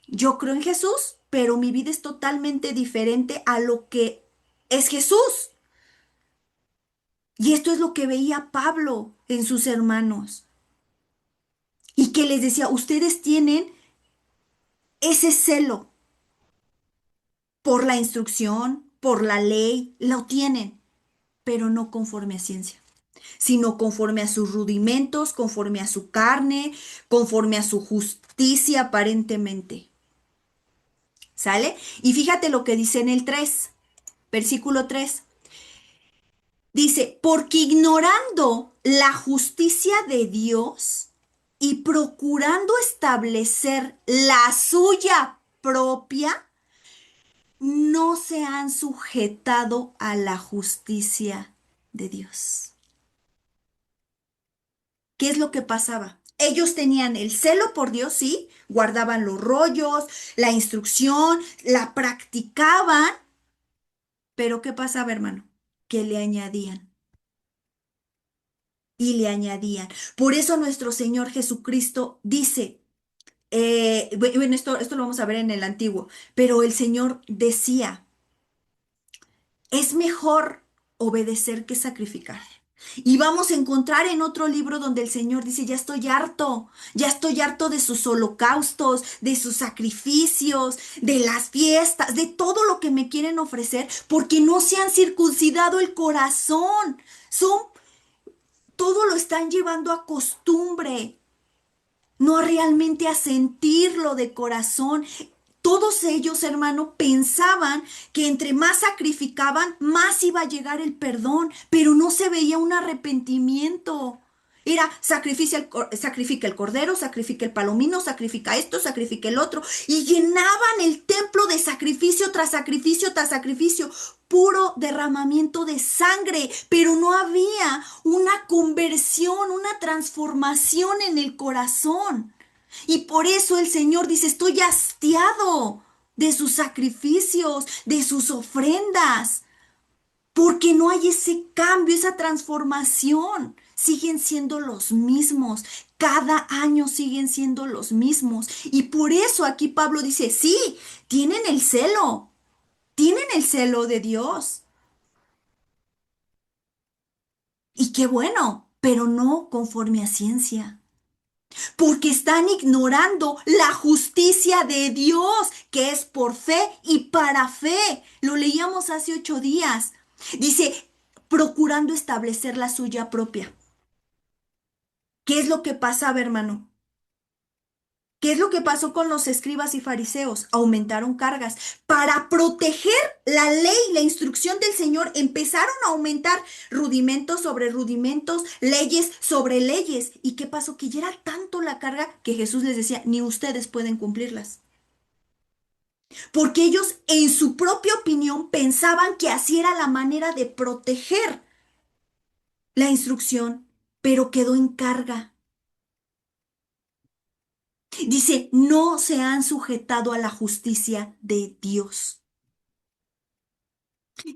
yo creo en Jesús, pero mi vida es totalmente diferente a lo que es Jesús. Y esto es lo que veía Pablo en sus hermanos. Y que les decía, ustedes tienen ese celo por la instrucción, por la ley, lo tienen, pero no conforme a ciencia, sino conforme a sus rudimentos, conforme a su carne, conforme a su justicia aparentemente. ¿Sale? Y fíjate lo que dice en el 3, versículo 3. Dice, porque ignorando la justicia de Dios y procurando establecer la suya propia, no se han sujetado a la justicia de Dios. ¿Qué es lo que pasaba? Ellos tenían el celo por Dios, sí, guardaban los rollos, la instrucción, la practicaban, pero ¿qué pasaba, hermano? Que le añadían y le añadían. Por eso nuestro Señor Jesucristo dice, bueno, esto lo vamos a ver en el Antiguo, pero el Señor decía, es mejor obedecer que sacrificar. Y vamos a encontrar en otro libro donde el Señor dice, ya estoy harto de sus holocaustos, de sus sacrificios, de las fiestas, de todo lo que me quieren ofrecer, porque no se han circuncidado el corazón. Son, todo lo están llevando a costumbre, no realmente a sentirlo de corazón. Todos ellos, hermano, pensaban que entre más sacrificaban, más iba a llegar el perdón, pero no se veía un arrepentimiento. Era sacrifica el cordero, sacrifica el palomino, sacrifica esto, sacrifica el otro. Y llenaban el templo de sacrificio tras sacrificio, puro derramamiento de sangre, pero no había una conversión, una transformación en el corazón. Y por eso el Señor dice, estoy hastiado de sus sacrificios, de sus ofrendas, porque no hay ese cambio, esa transformación. Siguen siendo los mismos, cada año siguen siendo los mismos. Y por eso aquí Pablo dice, sí, tienen el celo de Dios. Y qué bueno, pero no conforme a ciencia. Porque están ignorando la justicia de Dios, que es por fe y para fe. Lo leíamos hace 8 días. Dice, procurando establecer la suya propia. ¿Qué es lo que pasaba, hermano? ¿Qué es lo que pasó con los escribas y fariseos? Aumentaron cargas. Para proteger la ley, la instrucción del Señor, empezaron a aumentar rudimentos sobre rudimentos, leyes sobre leyes. ¿Y qué pasó? Que ya era tanto la carga que Jesús les decía, ni ustedes pueden cumplirlas. Porque ellos en su propia opinión pensaban que así era la manera de proteger la instrucción, pero quedó en carga. Dice, no se han sujetado a la justicia de Dios.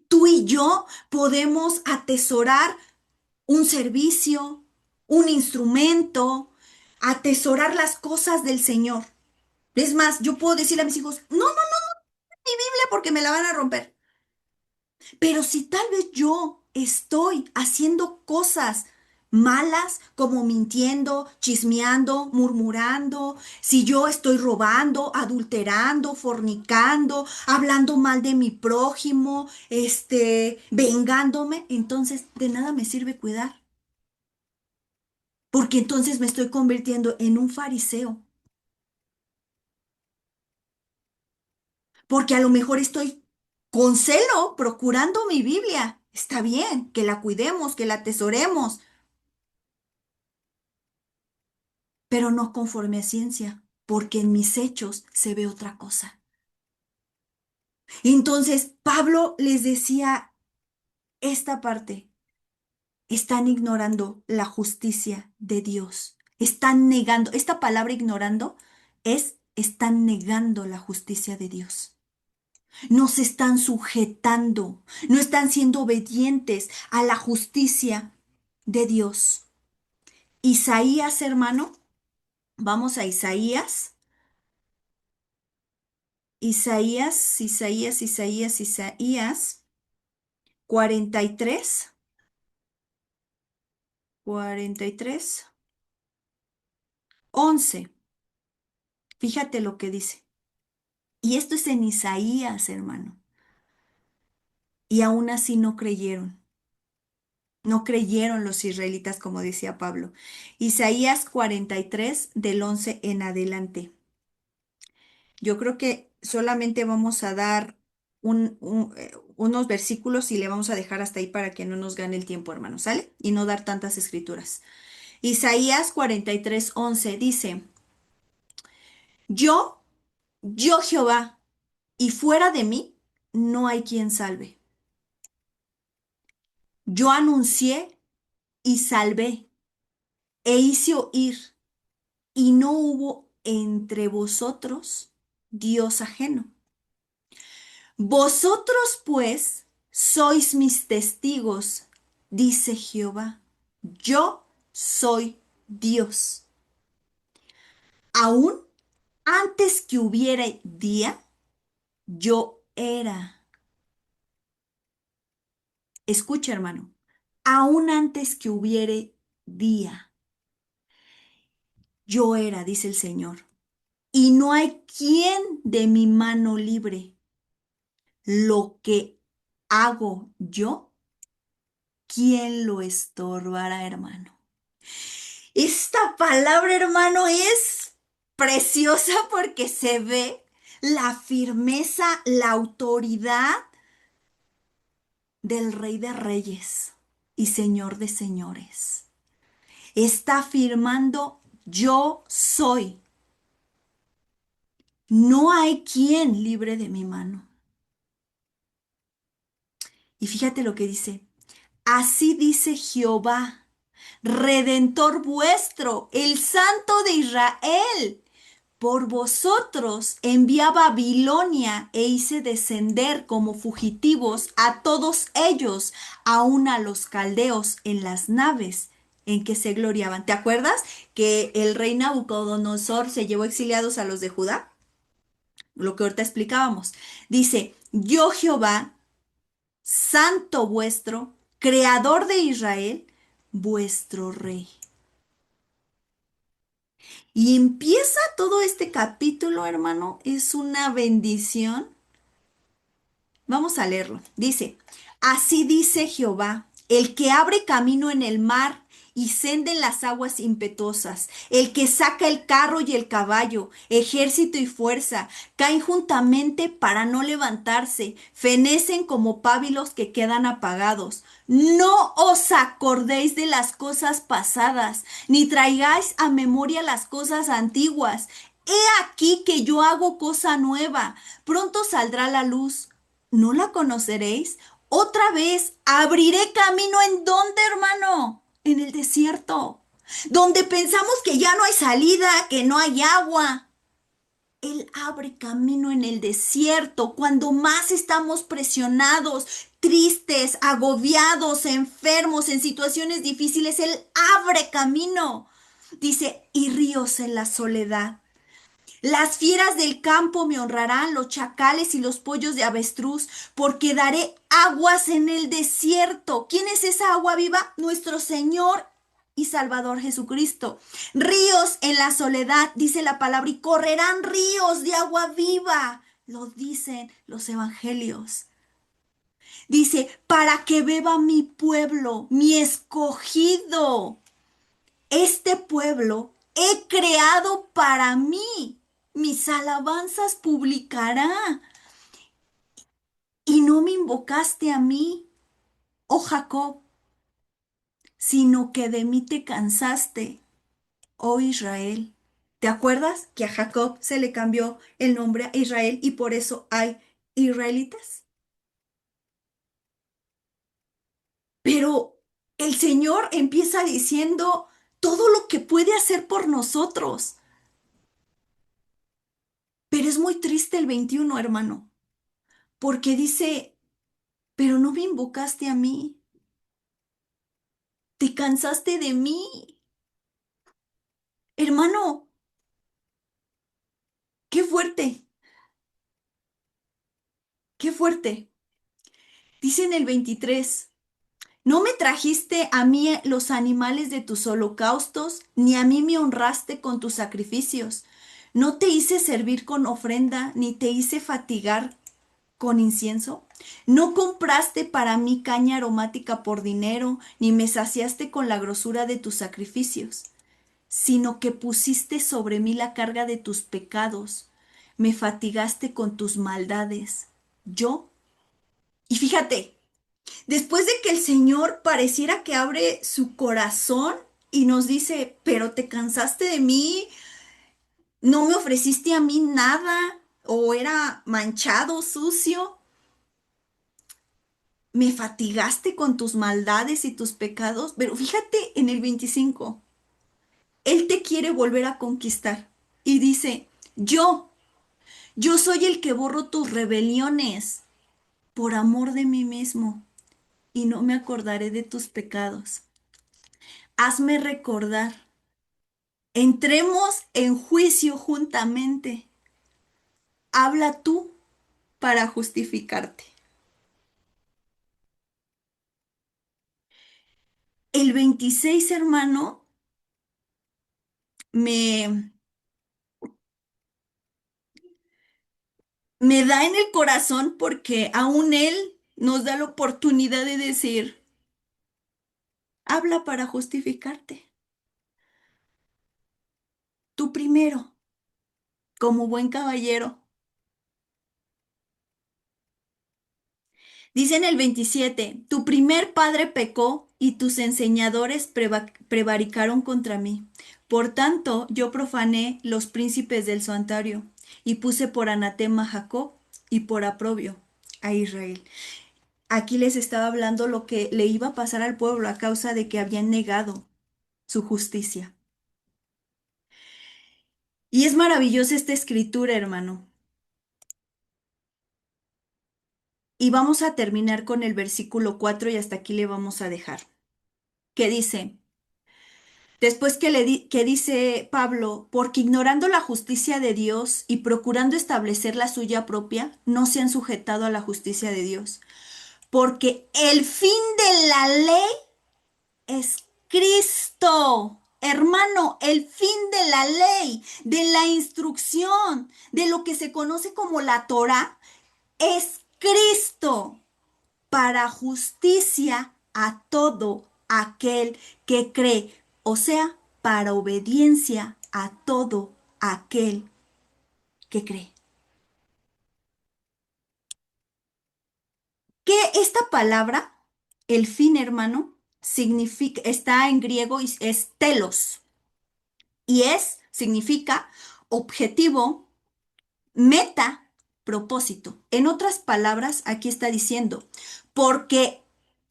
Tú y yo podemos atesorar un servicio, un instrumento, atesorar las cosas del Señor. Es más, yo puedo decirle a mis hijos, no, no, no, mi Biblia porque me la van a romper. Pero si tal vez yo estoy haciendo cosas malas, como mintiendo, chismeando, murmurando, si yo estoy robando, adulterando, fornicando, hablando mal de mi prójimo, vengándome, entonces de nada me sirve cuidar, porque entonces me estoy convirtiendo en un fariseo, porque a lo mejor estoy con celo procurando mi Biblia. Está bien, que la cuidemos, que la atesoremos, pero no conforme a ciencia, porque en mis hechos se ve otra cosa. Entonces, Pablo les decía esta parte, están ignorando la justicia de Dios, están negando, esta palabra ignorando es, están negando la justicia de Dios. No se están sujetando, no están siendo obedientes a la justicia de Dios. Isaías, hermano, vamos a Isaías. Isaías 43, 43, 11. Fíjate lo que dice. Y esto es en Isaías, hermano. Y aún así no creyeron. No creyeron los israelitas, como decía Pablo. Isaías 43, del 11 en adelante. Yo creo que solamente vamos a dar unos versículos y le vamos a dejar hasta ahí para que no nos gane el tiempo, hermano, ¿sale? Y no dar tantas escrituras. Isaías 43, 11 dice, yo, yo Jehová, y fuera de mí no hay quien salve. Yo anuncié y salvé, e hice oír, y no hubo entre vosotros Dios ajeno. Vosotros pues sois mis testigos, dice Jehová. Yo soy Dios. Aún antes que hubiera día, yo era. Escucha, hermano. Aún antes que hubiere día, yo era, dice el Señor. Y no hay quien de mi mano libre. Lo que hago yo, ¿quién lo estorbará, hermano? Esta palabra, hermano, es preciosa porque se ve la firmeza, la autoridad del Rey de Reyes y Señor de Señores. Está afirmando, yo soy. No hay quien libre de mi mano. Y fíjate lo que dice. Así dice Jehová, Redentor vuestro, el Santo de Israel. Por vosotros envié a Babilonia e hice descender como fugitivos a todos ellos, aun a los caldeos en las naves en que se gloriaban. ¿Te acuerdas que el rey Nabucodonosor se llevó exiliados a los de Judá? Lo que ahorita explicábamos. Dice, yo Jehová, santo vuestro, creador de Israel, vuestro rey. Y empieza todo este capítulo, hermano, es una bendición. Vamos a leerlo. Dice, así dice Jehová, el que abre camino en el mar y senden las aguas impetuosas. El que saca el carro y el caballo, ejército y fuerza, caen juntamente para no levantarse, fenecen como pábilos que quedan apagados. No os acordéis de las cosas pasadas, ni traigáis a memoria las cosas antiguas. He aquí que yo hago cosa nueva, pronto saldrá la luz. ¿No la conoceréis? Otra vez abriré camino en donde, hermano, en el desierto, donde pensamos que ya no hay salida, que no hay agua. Él abre camino en el desierto cuando más estamos presionados, tristes, agobiados, enfermos, en situaciones difíciles. Él abre camino. Dice, y ríos en la soledad. Las fieras del campo me honrarán, los chacales y los pollos de avestruz, porque daré aguas en el desierto. ¿Quién es esa agua viva? Nuestro Señor y Salvador Jesucristo. Ríos en la soledad, dice la palabra, y correrán ríos de agua viva. Lo dicen los evangelios. Dice, para que beba mi pueblo, mi escogido. Este pueblo he creado para mí. Mis alabanzas publicará. Y no me invocaste a mí, oh Jacob, sino que de mí te cansaste, oh Israel. ¿Te acuerdas que a Jacob se le cambió el nombre a Israel y por eso hay israelitas? Pero el Señor empieza diciendo todo lo que puede hacer por nosotros. Pero es muy triste el 21, hermano, porque dice, pero no me invocaste a mí, te cansaste de mí. Hermano, qué fuerte, qué fuerte. Dice en el 23, no me trajiste a mí los animales de tus holocaustos, ni a mí me honraste con tus sacrificios. No te hice servir con ofrenda, ni te hice fatigar con incienso. No compraste para mí caña aromática por dinero, ni me saciaste con la grosura de tus sacrificios, sino que pusiste sobre mí la carga de tus pecados, me fatigaste con tus maldades. Yo, y fíjate, después de que el Señor pareciera que abre su corazón y nos dice, pero te cansaste de mí, no me ofreciste a mí nada, o era manchado, sucio, me fatigaste con tus maldades y tus pecados, pero fíjate en el 25, Él te quiere volver a conquistar y dice, yo soy el que borro tus rebeliones por amor de mí mismo y no me acordaré de tus pecados. Hazme recordar. Entremos en juicio juntamente. Habla tú para justificarte. El 26, hermano, me, me da en el corazón porque aún Él nos da la oportunidad de decir, habla para justificarte. Tú primero, como buen caballero. Dice en el 27, tu primer padre pecó y tus enseñadores prevaricaron contra mí. Por tanto, yo profané los príncipes del santuario y puse por anatema a Jacob y por aprobio a Israel. Aquí les estaba hablando lo que le iba a pasar al pueblo a causa de que habían negado su justicia. Y es maravillosa esta escritura, hermano. Y vamos a terminar con el versículo 4 y hasta aquí le vamos a dejar. Que dice, después que dice Pablo, porque ignorando la justicia de Dios y procurando establecer la suya propia, no se han sujetado a la justicia de Dios. Porque el fin de la ley es Cristo. Hermano, el fin de la ley, de la instrucción, de lo que se conoce como la Torah, es Cristo para justicia a todo aquel que cree, o sea, para obediencia a todo aquel que cree. Que esta palabra, el fin, hermano, significa, está en griego y es telos, y significa objetivo, meta, propósito. En otras palabras, aquí está diciendo, porque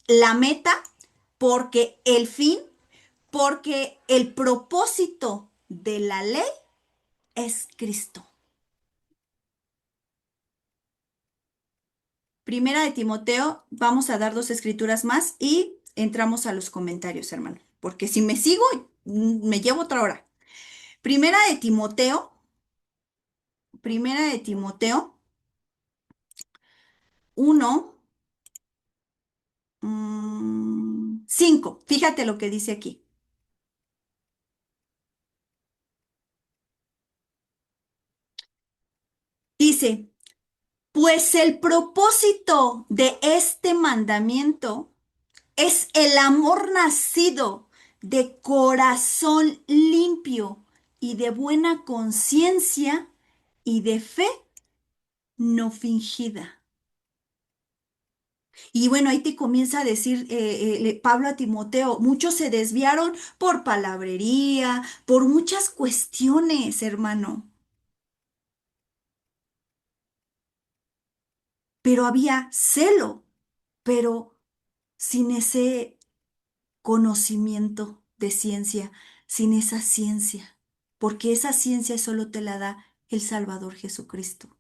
la meta, porque el fin, porque el propósito de la ley es Cristo. Primera de Timoteo, vamos a dar dos escrituras más y entramos a los comentarios, hermano, porque si me sigo, me llevo otra hora. Primera de Timoteo 1, 5. Fíjate lo que dice aquí. Dice, pues el propósito de este mandamiento es el amor nacido de corazón limpio y de buena conciencia y de fe no fingida. Y bueno, ahí te comienza a decir Pablo a Timoteo, muchos se desviaron por palabrería, por muchas cuestiones, hermano, pero había celo, pero sin ese conocimiento de ciencia, sin esa ciencia, porque esa ciencia solo te la da el Salvador Jesucristo.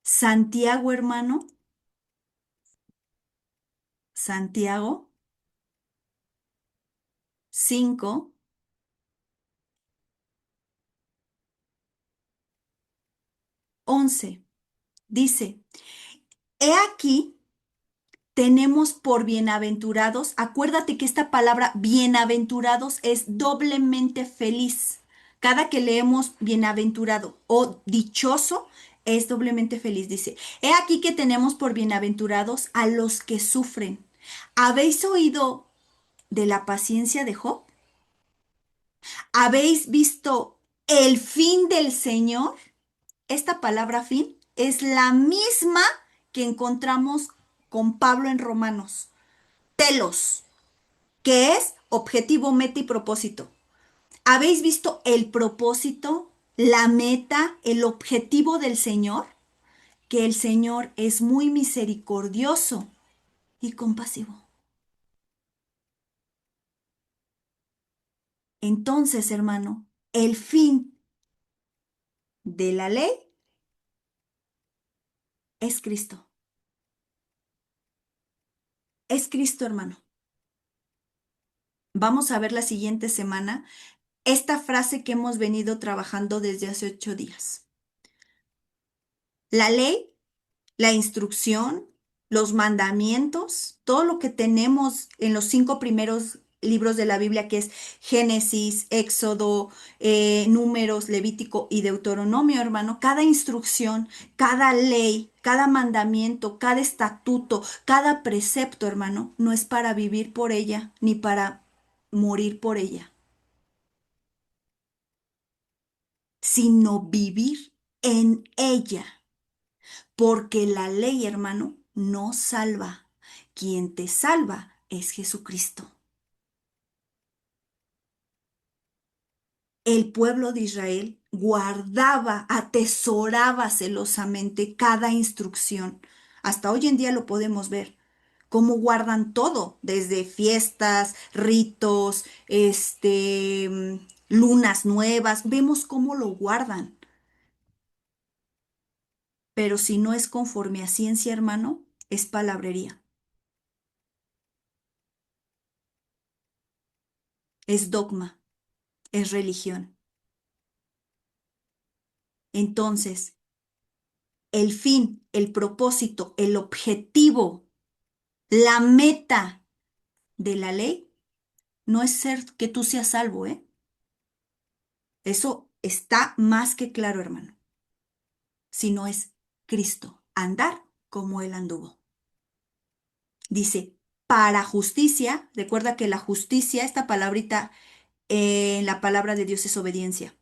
Santiago, hermano, Santiago 5, 11, dice, he aquí, tenemos por bienaventurados, acuérdate que esta palabra bienaventurados es doblemente feliz. Cada que leemos bienaventurado o dichoso, es doblemente feliz. Dice, he aquí que tenemos por bienaventurados a los que sufren. ¿Habéis oído de la paciencia de Job? ¿Habéis visto el fin del Señor? Esta palabra fin es la misma que encontramos con Pablo en Romanos. Telos, que es objetivo, meta y propósito. ¿Habéis visto el propósito, la meta, el objetivo del Señor? Que el Señor es muy misericordioso y compasivo. Entonces, hermano, el fin de la ley es Cristo. Es Cristo, hermano. Vamos a ver la siguiente semana esta frase que hemos venido trabajando desde hace 8 días. La ley, la instrucción, los mandamientos, todo lo que tenemos en los 5 primeros libros de la Biblia, que es Génesis, Éxodo, Números, Levítico y Deuteronomio, hermano, cada instrucción, cada ley, cada mandamiento, cada estatuto, cada precepto, hermano, no es para vivir por ella ni para morir por ella, sino vivir en ella. Porque la ley, hermano, no salva. Quien te salva es Jesucristo. El pueblo de Israel guardaba, atesoraba celosamente cada instrucción. Hasta hoy en día lo podemos ver. Cómo guardan todo, desde fiestas, ritos, lunas nuevas. Vemos cómo lo guardan. Pero si no es conforme a ciencia, hermano, es palabrería, es dogma, es religión. Entonces, el fin, el propósito, el objetivo, la meta de la ley no es ser que tú seas salvo, ¿eh? Eso está más que claro, hermano. Sino es Cristo, andar como Él anduvo. Dice, para justicia. Recuerda que la justicia, esta palabrita en la palabra de Dios es obediencia.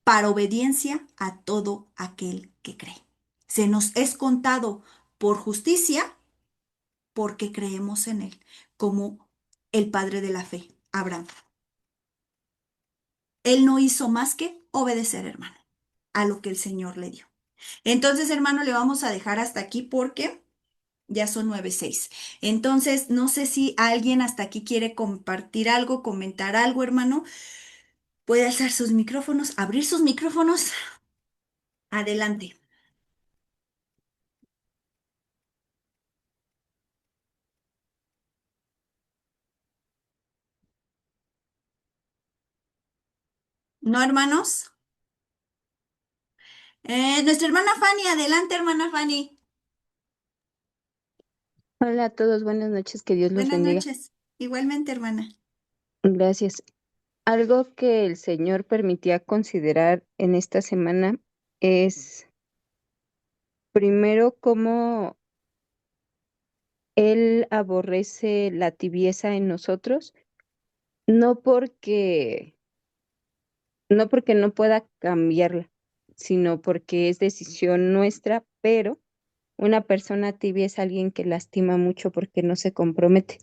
Para obediencia a todo aquel que cree. Se nos es contado por justicia porque creemos en Él, como el padre de la fe, Abraham. Él no hizo más que obedecer, hermano, a lo que el Señor le dio. Entonces, hermano, le vamos a dejar hasta aquí porque ya son 9:06. Entonces, no sé si alguien hasta aquí quiere compartir algo, comentar algo, hermano. Puede alzar sus micrófonos, abrir sus micrófonos. Adelante. ¿No, hermanos? Nuestra hermana Fanny, adelante, hermana Fanny. Hola a todos, buenas noches, que Dios los Buenas bendiga. noches. Igualmente, hermana. Gracias. Algo que el Señor permitía considerar en esta semana es primero cómo Él aborrece la tibieza en nosotros, no porque no pueda cambiarla, sino porque es decisión nuestra, pero una persona tibia es alguien que lastima mucho porque no se compromete.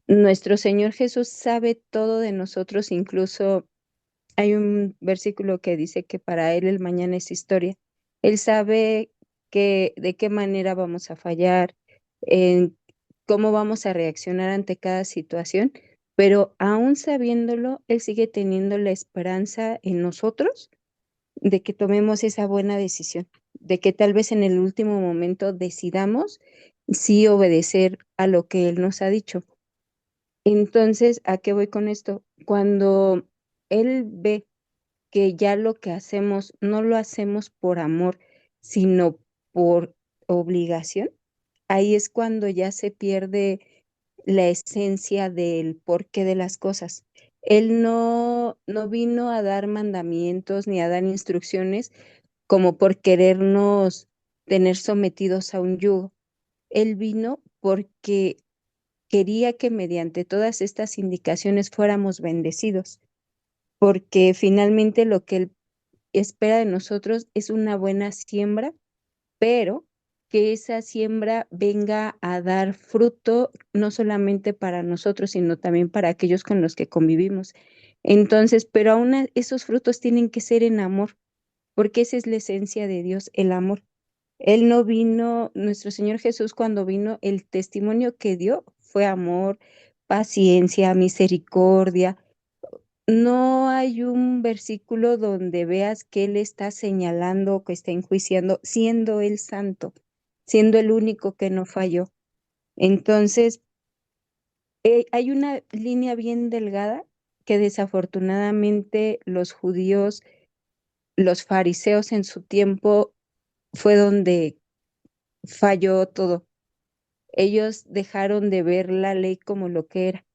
Nuestro Señor Jesús sabe todo de nosotros, incluso hay un versículo que dice que para Él el mañana es historia. Él sabe de qué manera vamos a fallar, en cómo vamos a reaccionar ante cada situación, pero aún sabiéndolo, Él sigue teniendo la esperanza en nosotros de que tomemos esa buena decisión, de que tal vez en el último momento decidamos sí obedecer a lo que Él nos ha dicho. Entonces, ¿a qué voy con esto? Cuando Él ve que ya lo que hacemos no lo hacemos por amor, sino por obligación, ahí es cuando ya se pierde la esencia del porqué de las cosas. Él no vino a dar mandamientos ni a dar instrucciones como por querernos tener sometidos a un yugo. Él vino porque quería que mediante todas estas indicaciones fuéramos bendecidos, porque finalmente lo que Él espera de nosotros es una buena siembra, pero que esa siembra venga a dar fruto no solamente para nosotros, sino también para aquellos con los que convivimos. Entonces, pero esos frutos tienen que ser en amor, porque esa es la esencia de Dios, el amor. Él no vino, nuestro Señor Jesús cuando vino, el testimonio que dio fue amor, paciencia, misericordia. No hay un versículo donde veas que Él está señalando o que está enjuiciando, siendo Él santo, siendo el único que no falló. Entonces, hay una línea bien delgada que desafortunadamente los judíos, los fariseos en su tiempo, fue donde falló todo. Ellos dejaron de ver la ley como lo que era,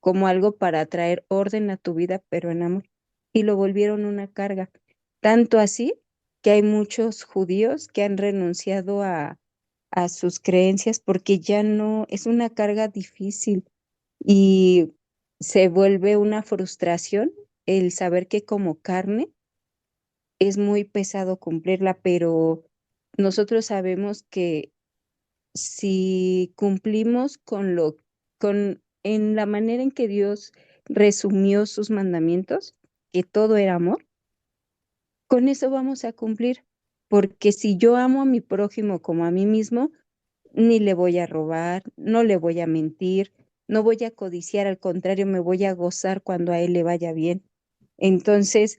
como algo para traer orden a tu vida, pero en amor, y lo volvieron una carga. Tanto así que hay muchos judíos que han renunciado a sus creencias porque ya no, es una carga difícil y se vuelve una frustración el saber que como carne es muy pesado cumplirla, pero nosotros sabemos que si cumplimos en la manera en que Dios resumió sus mandamientos, que todo era amor, con eso vamos a cumplir. Porque si yo amo a mi prójimo como a mí mismo, ni le voy a robar, no le voy a mentir, no voy a codiciar, al contrario, me voy a gozar cuando a él le vaya bien. Entonces,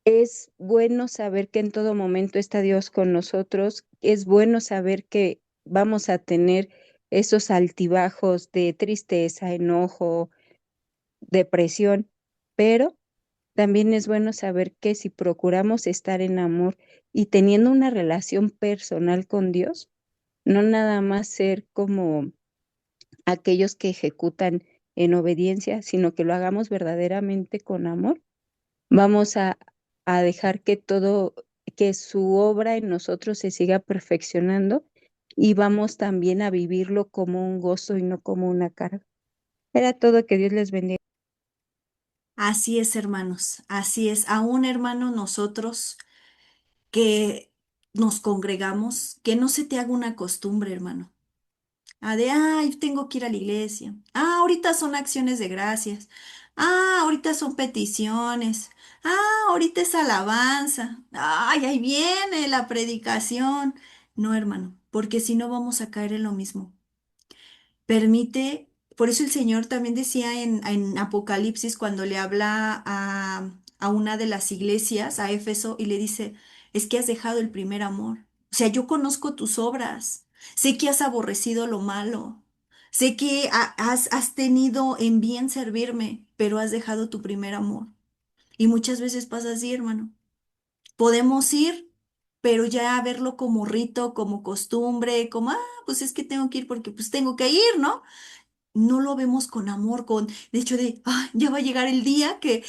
es bueno saber que en todo momento está Dios con nosotros. Es bueno saber que vamos a tener esos altibajos de tristeza, enojo, depresión, pero también es bueno saber que si procuramos estar en amor y teniendo una relación personal con Dios, no nada más ser como aquellos que ejecutan en obediencia, sino que lo hagamos verdaderamente con amor, vamos a dejar que todo, que su obra en nosotros se siga perfeccionando y vamos también a vivirlo como un gozo y no como una carga. Era todo, que Dios les bendiga. Así es, hermanos, así es. Aún, hermano, nosotros que nos congregamos, que no se te haga una costumbre, hermano. Ay, tengo que ir a la iglesia. Ahorita son acciones de gracias. Ahorita son peticiones. Ahorita es alabanza. Ay, ahí viene la predicación. No, hermano, porque si no vamos a caer en lo mismo. Permite, por eso el Señor también decía en Apocalipsis cuando le habla a una de las iglesias, a Éfeso, y le dice, es que has dejado el primer amor. O sea, yo conozco tus obras, sé que has aborrecido lo malo, sé que has tenido en bien servirme, pero has dejado tu primer amor. Y muchas veces pasa así, hermano. Podemos ir, pero ya verlo como rito, como costumbre, como, pues es que tengo que ir porque pues tengo que ir, ¿no? No lo vemos con amor, de hecho de, ya va a llegar el día que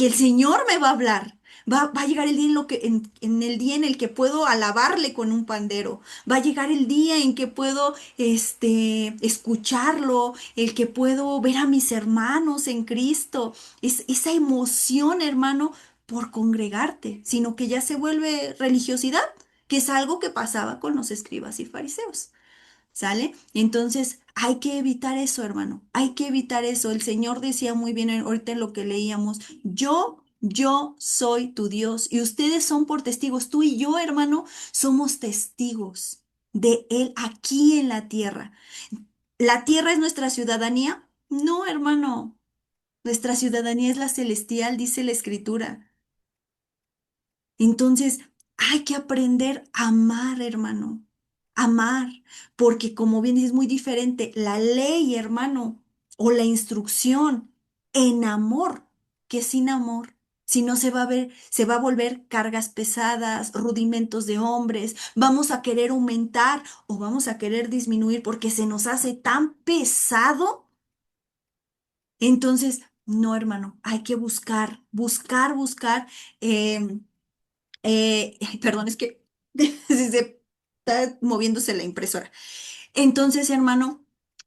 el Señor me va a hablar. Va a llegar el día en el día en el que puedo alabarle con un pandero. Va a llegar el día en que puedo, escucharlo, el que puedo ver a mis hermanos en Cristo. Esa emoción, hermano, por congregarte, sino que ya se vuelve religiosidad, que es algo que pasaba con los escribas y fariseos. ¿Sale? Entonces, hay que evitar eso, hermano. Hay que evitar eso. El Señor decía muy bien ahorita en lo que leíamos, yo soy tu Dios y ustedes son por testigos. Tú y yo, hermano, somos testigos de Él aquí en la tierra. ¿La tierra es nuestra ciudadanía? No, hermano. Nuestra ciudadanía es la celestial, dice la Escritura. Entonces, hay que aprender a amar, hermano, amar, porque como bien dices, es muy diferente la ley, hermano, o la instrucción en amor que sin amor. Si no se va a ver, se va a volver cargas pesadas, rudimentos de hombres, vamos a querer aumentar o vamos a querer disminuir porque se nos hace tan pesado. Entonces, no, hermano, hay que buscar, buscar, buscar. em, Perdón, es que se está moviéndose la impresora. Entonces, hermano,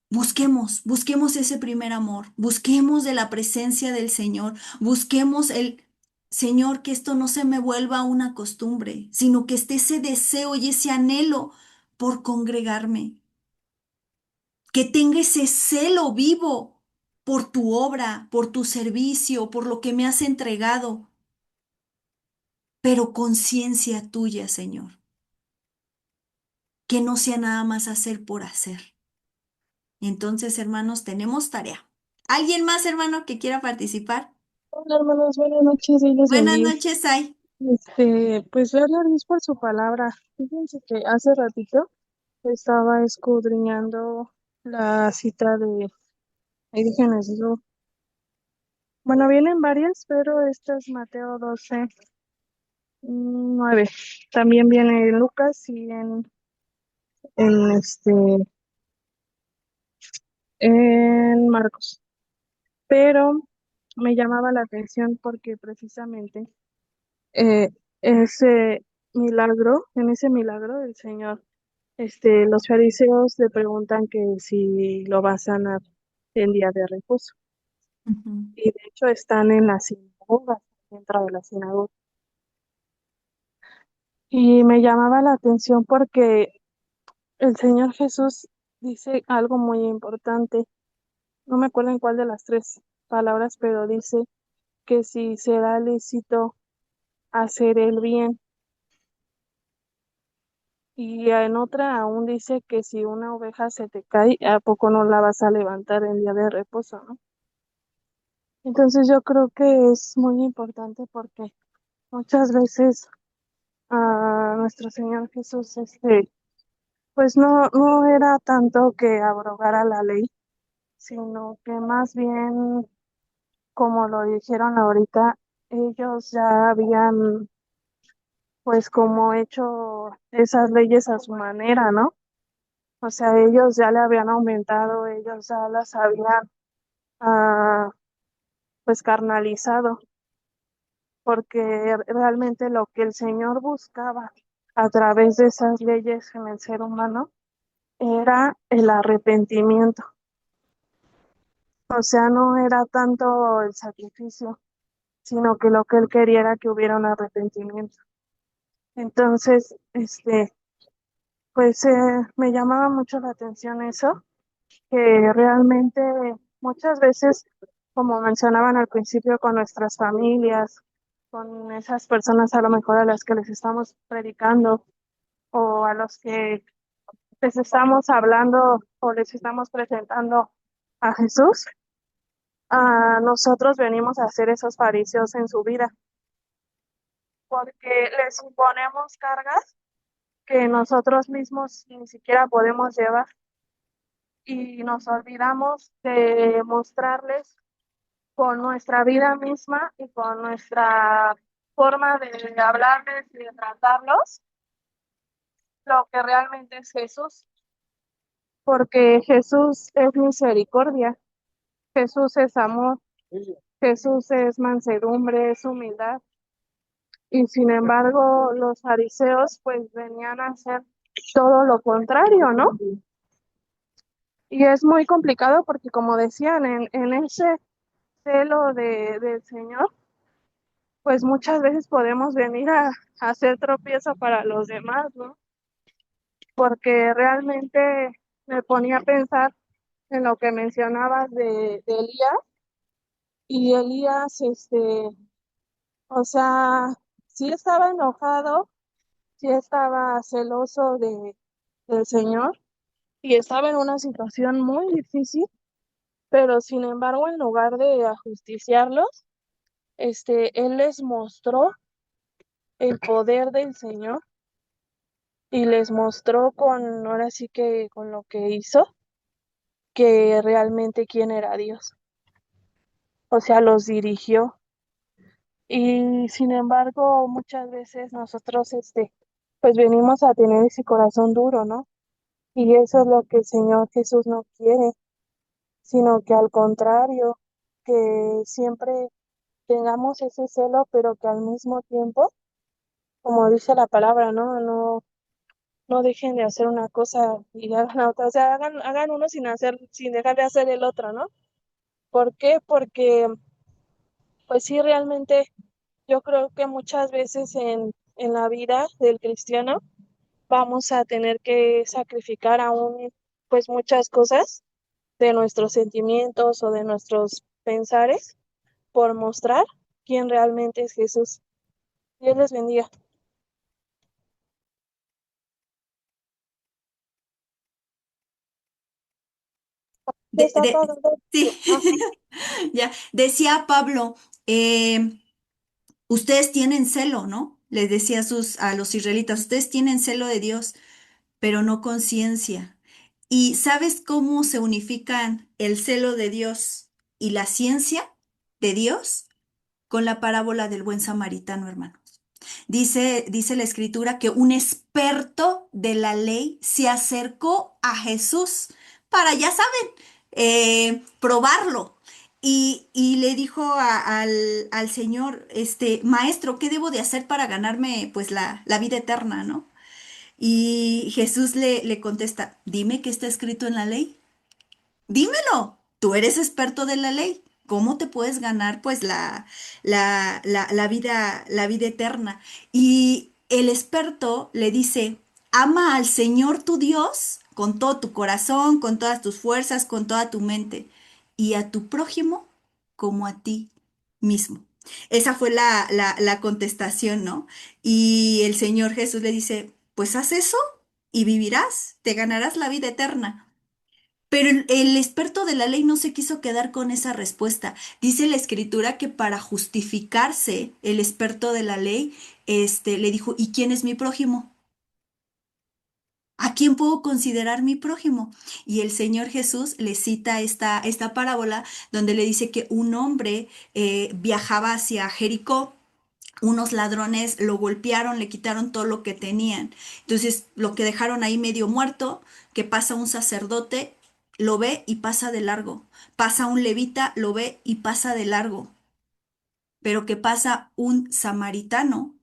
busquemos ese primer amor, busquemos de la presencia del Señor, busquemos el Señor, que esto no se me vuelva una costumbre, sino que esté ese deseo y ese anhelo por congregarme, que tenga ese celo vivo por tu obra, por tu servicio, por lo que me has entregado, pero conciencia tuya, Señor, que no sea nada más hacer por hacer. Entonces, hermanos, tenemos tarea. ¿Alguien más, hermano, que quiera participar? Hola hermanos, buenas noches, Dios les Buenas bendiga. noches, Ay. Pues darle a Dios por su palabra. Fíjense que hace ratito estaba escudriñando la cita de, ahí déjenles digo, bueno, vienen varias, pero esta es Mateo 12, 9. También viene en Lucas y en en Marcos. Pero me llamaba la atención porque precisamente eh, ese en ese milagro del Señor, los fariseos le preguntan que si lo va a sanar en día de reposo. Ujú, Y de hecho están en la sinagoga, dentro de la sinagoga. Y me llamaba la atención porque el Señor Jesús dice algo muy importante. No me acuerdo en cuál de las tres palabras, pero dice que si será lícito hacer el bien. Y en otra aún dice que si una oveja se te cae, ¿a poco no la vas a levantar en día de reposo, no? Entonces yo creo que es muy importante porque muchas veces a nuestro Señor Jesús, pues no era tanto que abrogara la ley, sino que más bien, como lo dijeron ahorita, ellos ya habían pues como hecho esas leyes a su manera, ¿no? O sea, ellos ya le habían aumentado, ellos ya las habían ah, pues carnalizado, porque realmente lo que el Señor buscaba a través de esas leyes en el ser humano era el arrepentimiento. O sea, no era tanto el sacrificio, sino que lo que él quería era que hubiera un arrepentimiento. Entonces, pues me llamaba mucho la atención eso, que realmente muchas veces, como mencionaban al principio, con nuestras familias, con esas personas a lo mejor a las que les estamos predicando o a los que les estamos hablando o les estamos presentando a Jesús, a nosotros venimos a ser esos fariseos en su vida, porque les imponemos cargas que nosotros mismos ni siquiera podemos llevar y nos olvidamos de mostrarles con nuestra vida misma y con nuestra forma de hablarles y de tratarlos lo que realmente es Jesús, porque Jesús es misericordia, Jesús es amor, Jesús es mansedumbre, es humildad. Y sin embargo, los fariseos pues venían a hacer todo lo contrario, ¿no? Y es muy complicado porque como decían, en ese celo del Señor, pues muchas veces podemos venir a hacer tropiezo para los demás, ¿no? Porque realmente me ponía a pensar en lo que mencionabas de Elías, y Elías, o sea, sí estaba enojado, sí estaba celoso del Señor y estaba en una situación muy difícil, pero sin embargo, en lugar de ajusticiarlos, él les mostró el poder del Señor y les mostró con, ahora sí que con lo que hizo, que realmente quién era Dios. O sea, los dirigió. Y sin embargo, muchas veces nosotros, pues venimos a tener ese corazón duro, ¿no? Y eso es lo que el Señor Jesús no quiere, sino que al contrario, que siempre tengamos ese celo, pero que al mismo tiempo, como dice la palabra, no dejen de hacer una cosa y hagan la otra, o sea, hagan uno sin dejar de hacer el otro, ¿no? ¿Por qué? Porque, pues sí, realmente yo creo que muchas veces en la vida del cristiano vamos a tener que sacrificar aún, pues muchas cosas de nuestros sentimientos o de nuestros pensares por mostrar quién realmente es Jesús. Dios les bendiga. Ya De, está de- todo. sí, ya, decía Pablo, eh, ustedes tienen celo, ¿no? Les decía a los israelitas, ustedes tienen celo de Dios, pero no conciencia. ¿Y sabes cómo se unifican el celo de Dios y la ciencia de Dios? Con la parábola del buen samaritano, hermanos. Dice la escritura que un experto de la ley se acercó a Jesús para, ya saben, probarlo. Y le dijo al Señor, maestro, ¿qué debo de hacer para ganarme pues la vida eterna, ¿no? Y Jesús le contesta, dime qué está escrito en la ley. Dímelo, tú eres experto de la ley. ¿Cómo te puedes ganar pues la vida eterna? Y el experto le dice, ama al Señor tu Dios con todo tu corazón, con todas tus fuerzas, con toda tu mente, y a tu prójimo como a ti mismo. Esa fue la contestación, ¿no? Y el Señor Jesús le dice, pues haz eso y vivirás, te ganarás la vida eterna. Pero el experto de la ley no se quiso quedar con esa respuesta. Dice la escritura que para justificarse, el experto de la ley, le dijo, ¿y quién es mi prójimo? ¿A quién puedo considerar mi prójimo? Y el Señor Jesús le cita esta parábola donde le dice que un hombre viajaba hacia Jericó. Unos ladrones lo golpearon, le quitaron todo lo que tenían. Entonces, lo que dejaron ahí medio muerto, que pasa un sacerdote, lo ve y pasa de largo. Pasa un levita, lo ve y pasa de largo. Pero que pasa un samaritano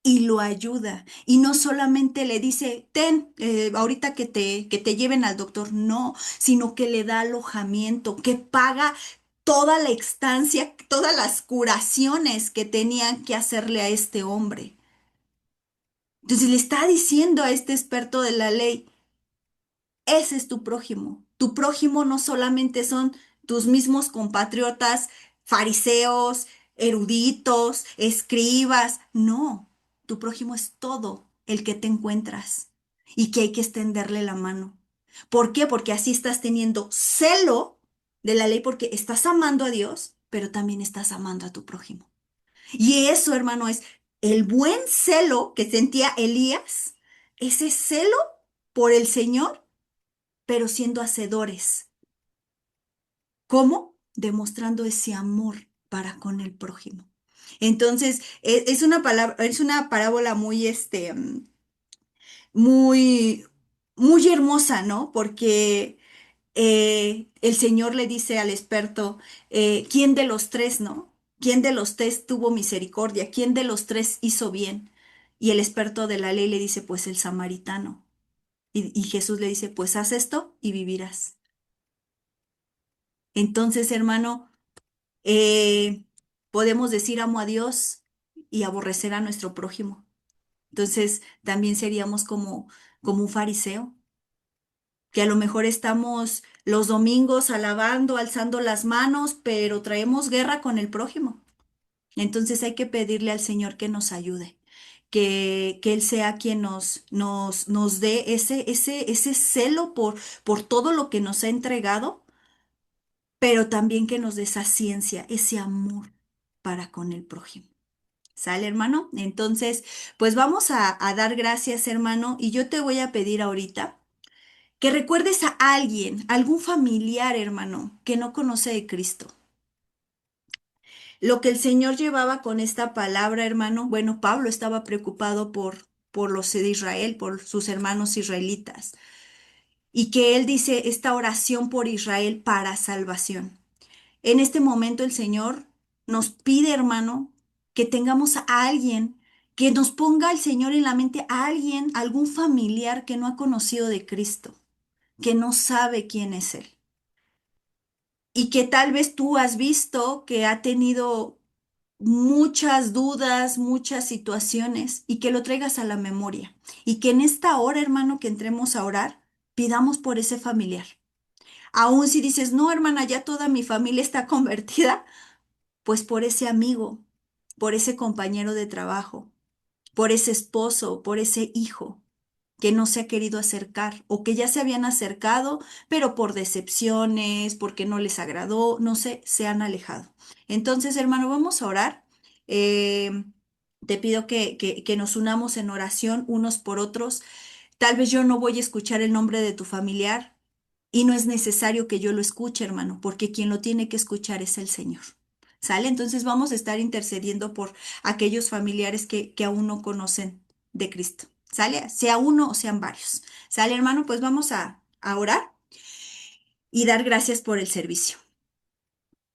y lo ayuda. Y no solamente le dice, ten, ahorita que te lleven al doctor, no, sino que le da alojamiento, que paga toda la estancia, todas las curaciones que tenían que hacerle a este hombre. Entonces le está diciendo a este experto de la ley, ese es tu prójimo. Tu prójimo no solamente son tus mismos compatriotas, fariseos, eruditos, escribas. No, tu prójimo es todo el que te encuentras y que hay que extenderle la mano. ¿Por qué? Porque así estás teniendo celo de la ley porque estás amando a Dios, pero también estás amando a tu prójimo. Y eso, hermano, es el buen celo que sentía Elías, ese celo por el Señor pero siendo hacedores. ¿Cómo? Demostrando ese amor para con el prójimo. Entonces, es una palabra, es una parábola muy, muy, muy hermosa, ¿no? Porque el Señor le dice al experto, ¿quién de los tres, no? ¿Quién de los tres tuvo misericordia? ¿Quién de los tres hizo bien? Y el experto de la ley le dice, pues el samaritano. Y Jesús le dice, pues haz esto y vivirás. Entonces, hermano, eh, podemos decir amo a Dios y aborrecer a nuestro prójimo. Entonces, también seríamos como un fariseo, que a lo mejor estamos los domingos alabando, alzando las manos, pero traemos guerra con el prójimo. Entonces hay que pedirle al Señor que nos ayude, que Él sea quien nos dé ese celo por todo lo que nos ha entregado, pero también que nos dé esa ciencia, ese amor para con el prójimo. ¿Sale, hermano? Entonces, pues vamos a dar gracias, hermano, y yo te voy a pedir ahorita que recuerdes a alguien, algún familiar, hermano, que no conoce de Cristo. Lo que el Señor llevaba con esta palabra, hermano, bueno, Pablo estaba preocupado por los de Israel, por sus hermanos israelitas, y que él dice esta oración por Israel para salvación. En este momento el Señor nos pide, hermano, que tengamos a alguien, que nos ponga el Señor en la mente a alguien, algún familiar que no ha conocido de Cristo, que no sabe quién es Él. Y que tal vez tú has visto que ha tenido muchas dudas, muchas situaciones, y que lo traigas a la memoria. Y que en esta hora, hermano, que entremos a orar, pidamos por ese familiar. Aún si dices, no, hermana, ya toda mi familia está convertida, pues por ese amigo, por ese compañero de trabajo, por ese esposo, por ese hijo que no se ha querido acercar o que ya se habían acercado, pero por decepciones, porque no les agradó, no sé, se han alejado. Entonces, hermano, vamos a orar. Eh, Te pido que nos unamos en oración unos por otros. Tal vez yo no voy a escuchar el nombre de tu familiar y no es necesario que yo lo escuche, hermano, porque quien lo tiene que escuchar es el Señor. ¿Sale? Entonces vamos a estar intercediendo por aquellos familiares que aún no conocen de Cristo. ¿Sale? Sea uno o sean varios. ¿Sale, hermano? Pues vamos a orar y dar gracias por el servicio.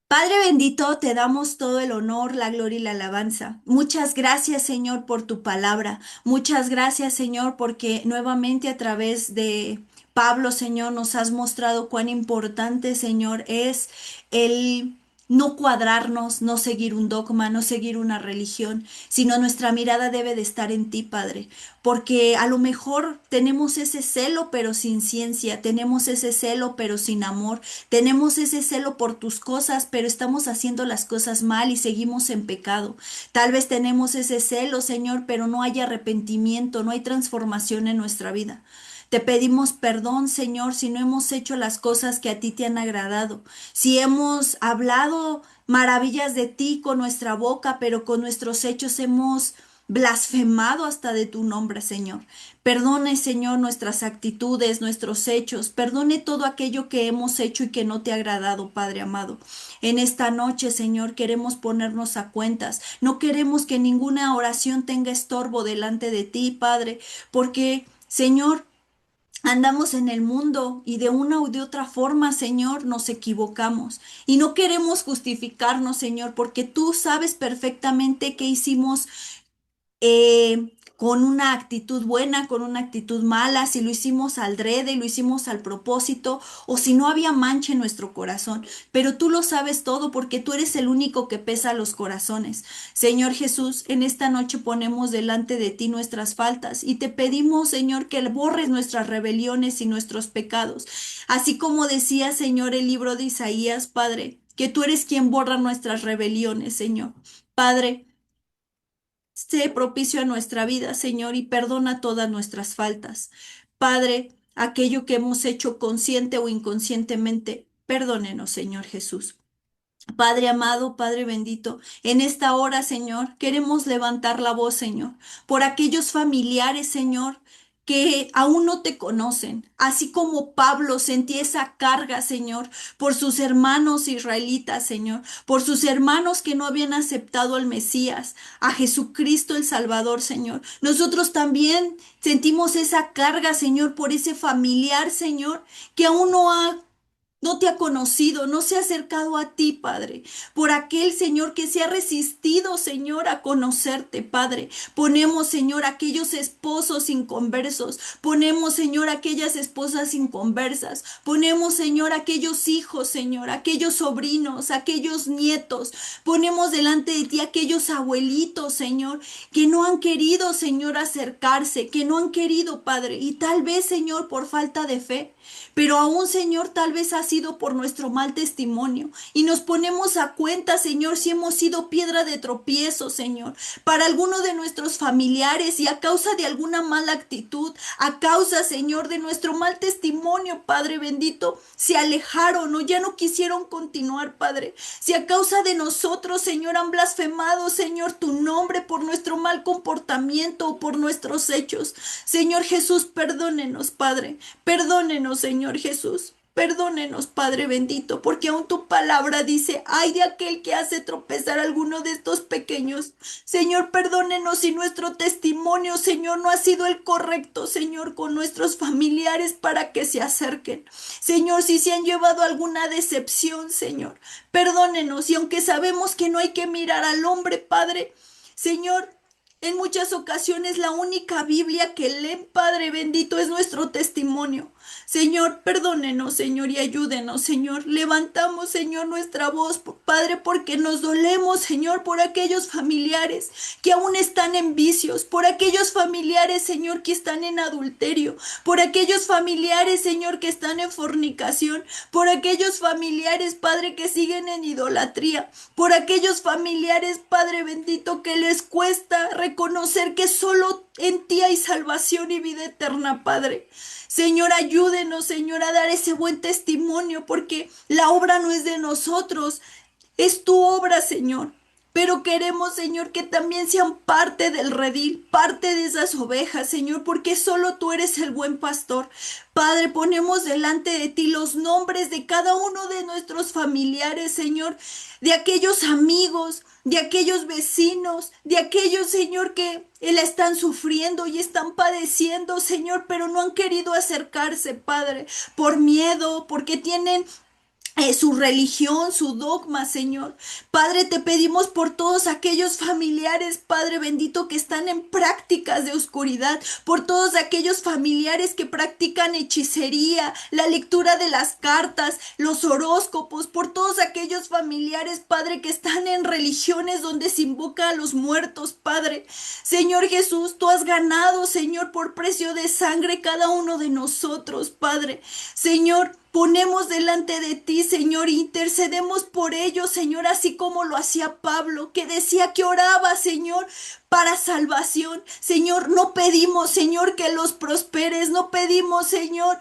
Padre bendito, te damos todo el honor, la gloria y la alabanza. Muchas gracias, Señor, por tu palabra. Muchas gracias, Señor, porque nuevamente a través de Pablo, Señor, nos has mostrado cuán importante, Señor, es el no cuadrarnos, no seguir un dogma, no seguir una religión, sino nuestra mirada debe de estar en ti, Padre, porque a lo mejor tenemos ese celo pero sin ciencia, tenemos ese celo pero sin amor, tenemos ese celo por tus cosas, pero estamos haciendo las cosas mal y seguimos en pecado. Tal vez tenemos ese celo, Señor, pero no hay arrepentimiento, no hay transformación en nuestra vida. Te pedimos perdón, Señor, si no hemos hecho las cosas que a ti te han agradado, si hemos hablado maravillas de ti con nuestra boca, pero con nuestros hechos hemos blasfemado hasta de tu nombre, Señor. Perdone, Señor, nuestras actitudes, nuestros hechos. Perdone todo aquello que hemos hecho y que no te ha agradado, Padre amado. En esta noche, Señor, queremos ponernos a cuentas. No queremos que ninguna oración tenga estorbo delante de ti, Padre, porque, Señor, andamos en el mundo y de una u de otra forma, Señor, nos equivocamos. Y no queremos justificarnos, Señor, porque tú sabes perfectamente que hicimos con una actitud buena, con una actitud mala, si lo hicimos al drede, lo hicimos al propósito, o si no había mancha en nuestro corazón. Pero tú lo sabes todo porque tú eres el único que pesa los corazones. Señor Jesús, en esta noche ponemos delante de ti nuestras faltas y te pedimos, Señor, que borres nuestras rebeliones y nuestros pecados. Así como decía, Señor, el libro de Isaías, Padre, que tú eres quien borra nuestras rebeliones, Señor. Padre, sé propicio a nuestra vida, Señor, y perdona todas nuestras faltas. Padre, aquello que hemos hecho consciente o inconscientemente, perdónenos, Señor Jesús. Padre amado, Padre bendito, en esta hora, Señor, queremos levantar la voz, Señor, por aquellos familiares, Señor, que aún no te conocen, así como Pablo sentía esa carga, Señor, por sus hermanos israelitas, Señor, por sus hermanos que no habían aceptado al Mesías, a Jesucristo el Salvador, Señor. Nosotros también sentimos esa carga, Señor, por ese familiar, Señor, que aún no te ha conocido, no se ha acercado a ti, Padre, por aquel Señor que se ha resistido, Señor, a conocerte, Padre. Ponemos, Señor, aquellos esposos inconversos, ponemos, Señor, aquellas esposas inconversas, ponemos, Señor, aquellos hijos, Señor, aquellos sobrinos, aquellos nietos, ponemos delante de ti aquellos abuelitos, Señor, que no han querido, Señor, acercarse, que no han querido, Padre, y tal vez, Señor, por falta de fe. Pero aún, Señor, tal vez ha sido por nuestro mal testimonio. Y nos ponemos a cuenta, Señor, si hemos sido piedra de tropiezo, Señor, para alguno de nuestros familiares y a causa de alguna mala actitud, a causa, Señor, de nuestro mal testimonio, Padre bendito, se alejaron o ya no quisieron continuar, Padre. Si a causa de nosotros, Señor, han blasfemado, Señor, tu nombre por nuestro mal comportamiento o por nuestros hechos. Señor Jesús, perdónenos, Padre. Perdónenos, Señor Jesús. Perdónenos, Padre bendito, porque aún tu palabra dice, ay de aquel que hace tropezar a alguno de estos pequeños. Señor, perdónenos si nuestro testimonio, Señor, no ha sido el correcto, Señor, con nuestros familiares para que se acerquen. Señor, si se han llevado alguna decepción, Señor, perdónenos. Y aunque sabemos que no hay que mirar al hombre, Padre, Señor, en muchas ocasiones la única Biblia que leen, Padre bendito, es nuestro testimonio. Señor, perdónenos, Señor, y ayúdenos, Señor. Levantamos, Señor, nuestra voz, Padre, porque nos dolemos, Señor, por aquellos familiares que aún están en vicios, por aquellos familiares, Señor, que están en adulterio, por aquellos familiares, Señor, que están en fornicación, por aquellos familiares, Padre, que siguen en idolatría, por aquellos familiares, Padre bendito, que les cuesta reconocer que solo en ti hay salvación y vida eterna, Padre. Señor, ayúdenos, Señor, a dar ese buen testimonio, porque la obra no es de nosotros, es tu obra, Señor. Pero queremos, Señor, que también sean parte del redil, parte de esas ovejas, Señor, porque solo tú eres el buen pastor. Padre, ponemos delante de ti los nombres de cada uno de nuestros familiares, Señor, de aquellos amigos, de aquellos vecinos, de aquellos, Señor, que la están sufriendo y están padeciendo, Señor, pero no han querido acercarse, Padre, por miedo, porque tienen su religión, su dogma, Señor. Padre, te pedimos por todos aquellos familiares, Padre bendito, que están en prácticas de oscuridad, por todos aquellos familiares que practican hechicería, la lectura de las cartas, los horóscopos, por todos aquellos familiares, Padre, que están en religiones donde se invoca a los muertos, Padre. Señor Jesús, tú has ganado, Señor, por precio de sangre cada uno de nosotros, Padre. Señor, ponemos delante de ti, Señor, e intercedemos por ellos, Señor, así como lo hacía Pablo, que decía que oraba, Señor, para salvación. Señor, no pedimos, Señor, que los prosperes, no pedimos, Señor,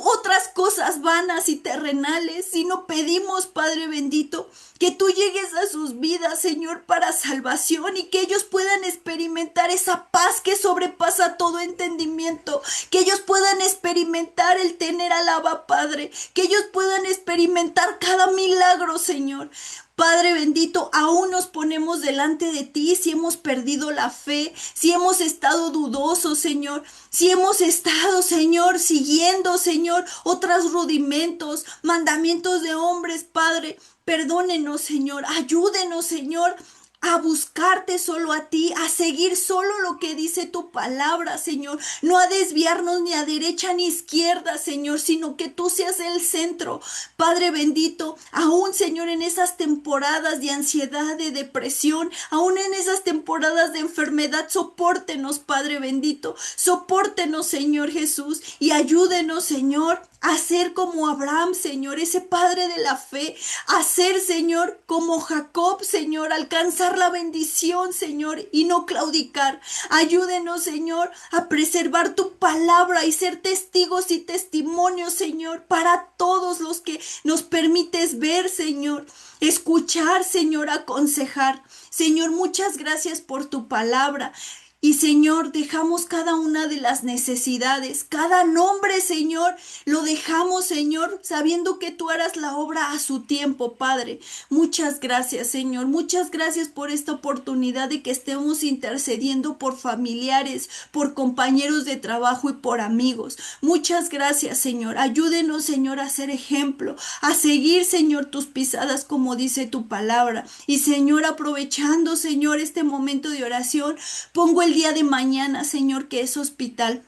otras cosas vanas y terrenales, sino pedimos, Padre bendito, que tú llegues a sus vidas, Señor, para salvación y que ellos puedan experimentar esa paz que sobrepasa todo entendimiento, que ellos puedan experimentar el tener al Abba Padre, que ellos puedan experimentar cada milagro, Señor. Padre bendito, aún nos ponemos delante de ti si hemos perdido la fe, si hemos estado dudosos, Señor, si hemos estado, Señor, siguiendo, Señor, otros rudimentos, mandamientos de hombres, Padre. Perdónenos, Señor, ayúdenos, Señor, a buscarte solo a ti, a seguir solo lo que dice tu palabra, Señor, no a desviarnos ni a derecha ni izquierda, Señor, sino que tú seas el centro. Padre bendito, aún, Señor, en esas temporadas de ansiedad, de depresión, aún en esas temporadas de enfermedad, sopórtenos, Padre bendito, sopórtenos, Señor Jesús, y ayúdenos, Señor, a ser como Abraham, Señor, ese padre de la fe, a ser, Señor, como Jacob, Señor, alcanzar la bendición, Señor, y no claudicar. Ayúdenos, Señor, a preservar tu palabra y ser testigos y testimonios, Señor, para todos los que nos permites ver, Señor, escuchar, Señor, aconsejar. Señor, muchas gracias por tu palabra. Y Señor, dejamos cada una de las necesidades, cada nombre, Señor, lo dejamos, Señor, sabiendo que tú harás la obra a su tiempo, Padre. Muchas gracias, Señor. Muchas gracias por esta oportunidad de que estemos intercediendo por familiares, por compañeros de trabajo y por amigos. Muchas gracias, Señor. Ayúdenos, Señor, a ser ejemplo, a seguir, Señor, tus pisadas como dice tu palabra. Y, Señor, aprovechando, Señor, este momento de oración, pongo el día de mañana, Señor, que es hospital.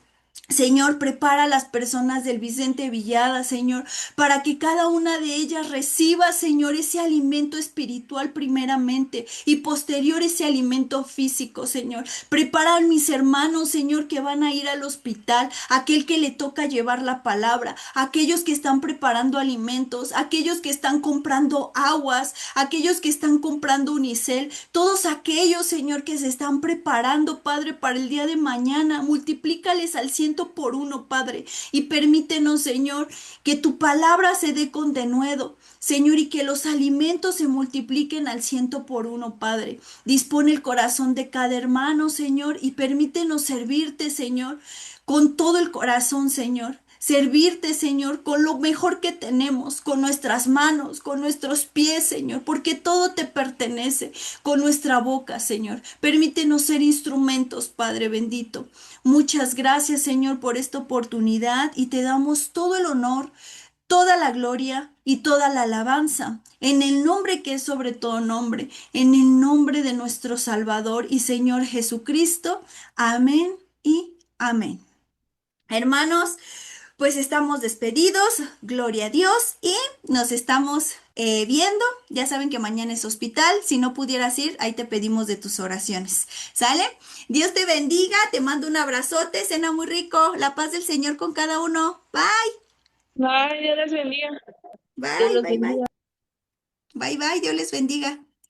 Señor, prepara a las personas del Vicente Villada, Señor, para que cada una de ellas reciba, Señor, ese alimento espiritual primeramente y posterior ese alimento físico, Señor. Prepara a mis hermanos, Señor, que van a ir al hospital, aquel que le toca llevar la palabra, aquellos que están preparando alimentos, aquellos que están comprando aguas, aquellos que están comprando unicel, todos aquellos, Señor, que se están preparando, Padre, para el día de mañana. Multiplícales al 100 por 1, Padre, y permítenos, Señor, que tu palabra se dé con denuedo, Señor, y que los alimentos se multipliquen al 100 por 1, Padre. Dispone el corazón de cada hermano, Señor, y permítenos servirte, Señor, con todo el corazón, Señor. Servirte, Señor, con lo mejor que tenemos, con nuestras manos, con nuestros pies, Señor, porque todo te pertenece, con nuestra boca, Señor. Permítenos ser instrumentos, Padre bendito. Muchas gracias, Señor, por esta oportunidad y te damos todo el honor, toda la gloria y toda la alabanza, en el nombre que es sobre todo nombre, en el nombre de nuestro Salvador y Señor Jesucristo. Amén y amén. Hermanos, pues estamos despedidos, gloria a Dios, y nos estamos viendo. Ya saben que mañana es hospital, si no pudieras ir, ahí te pedimos de tus oraciones. ¿Sale? Dios te bendiga, te mando un abrazote, cena muy rico, la paz del Señor con cada uno. Bye, Ay, Dios les bendiga. Dios bye, los bye, bye, bendiga. bye, bye, Dios les bendiga.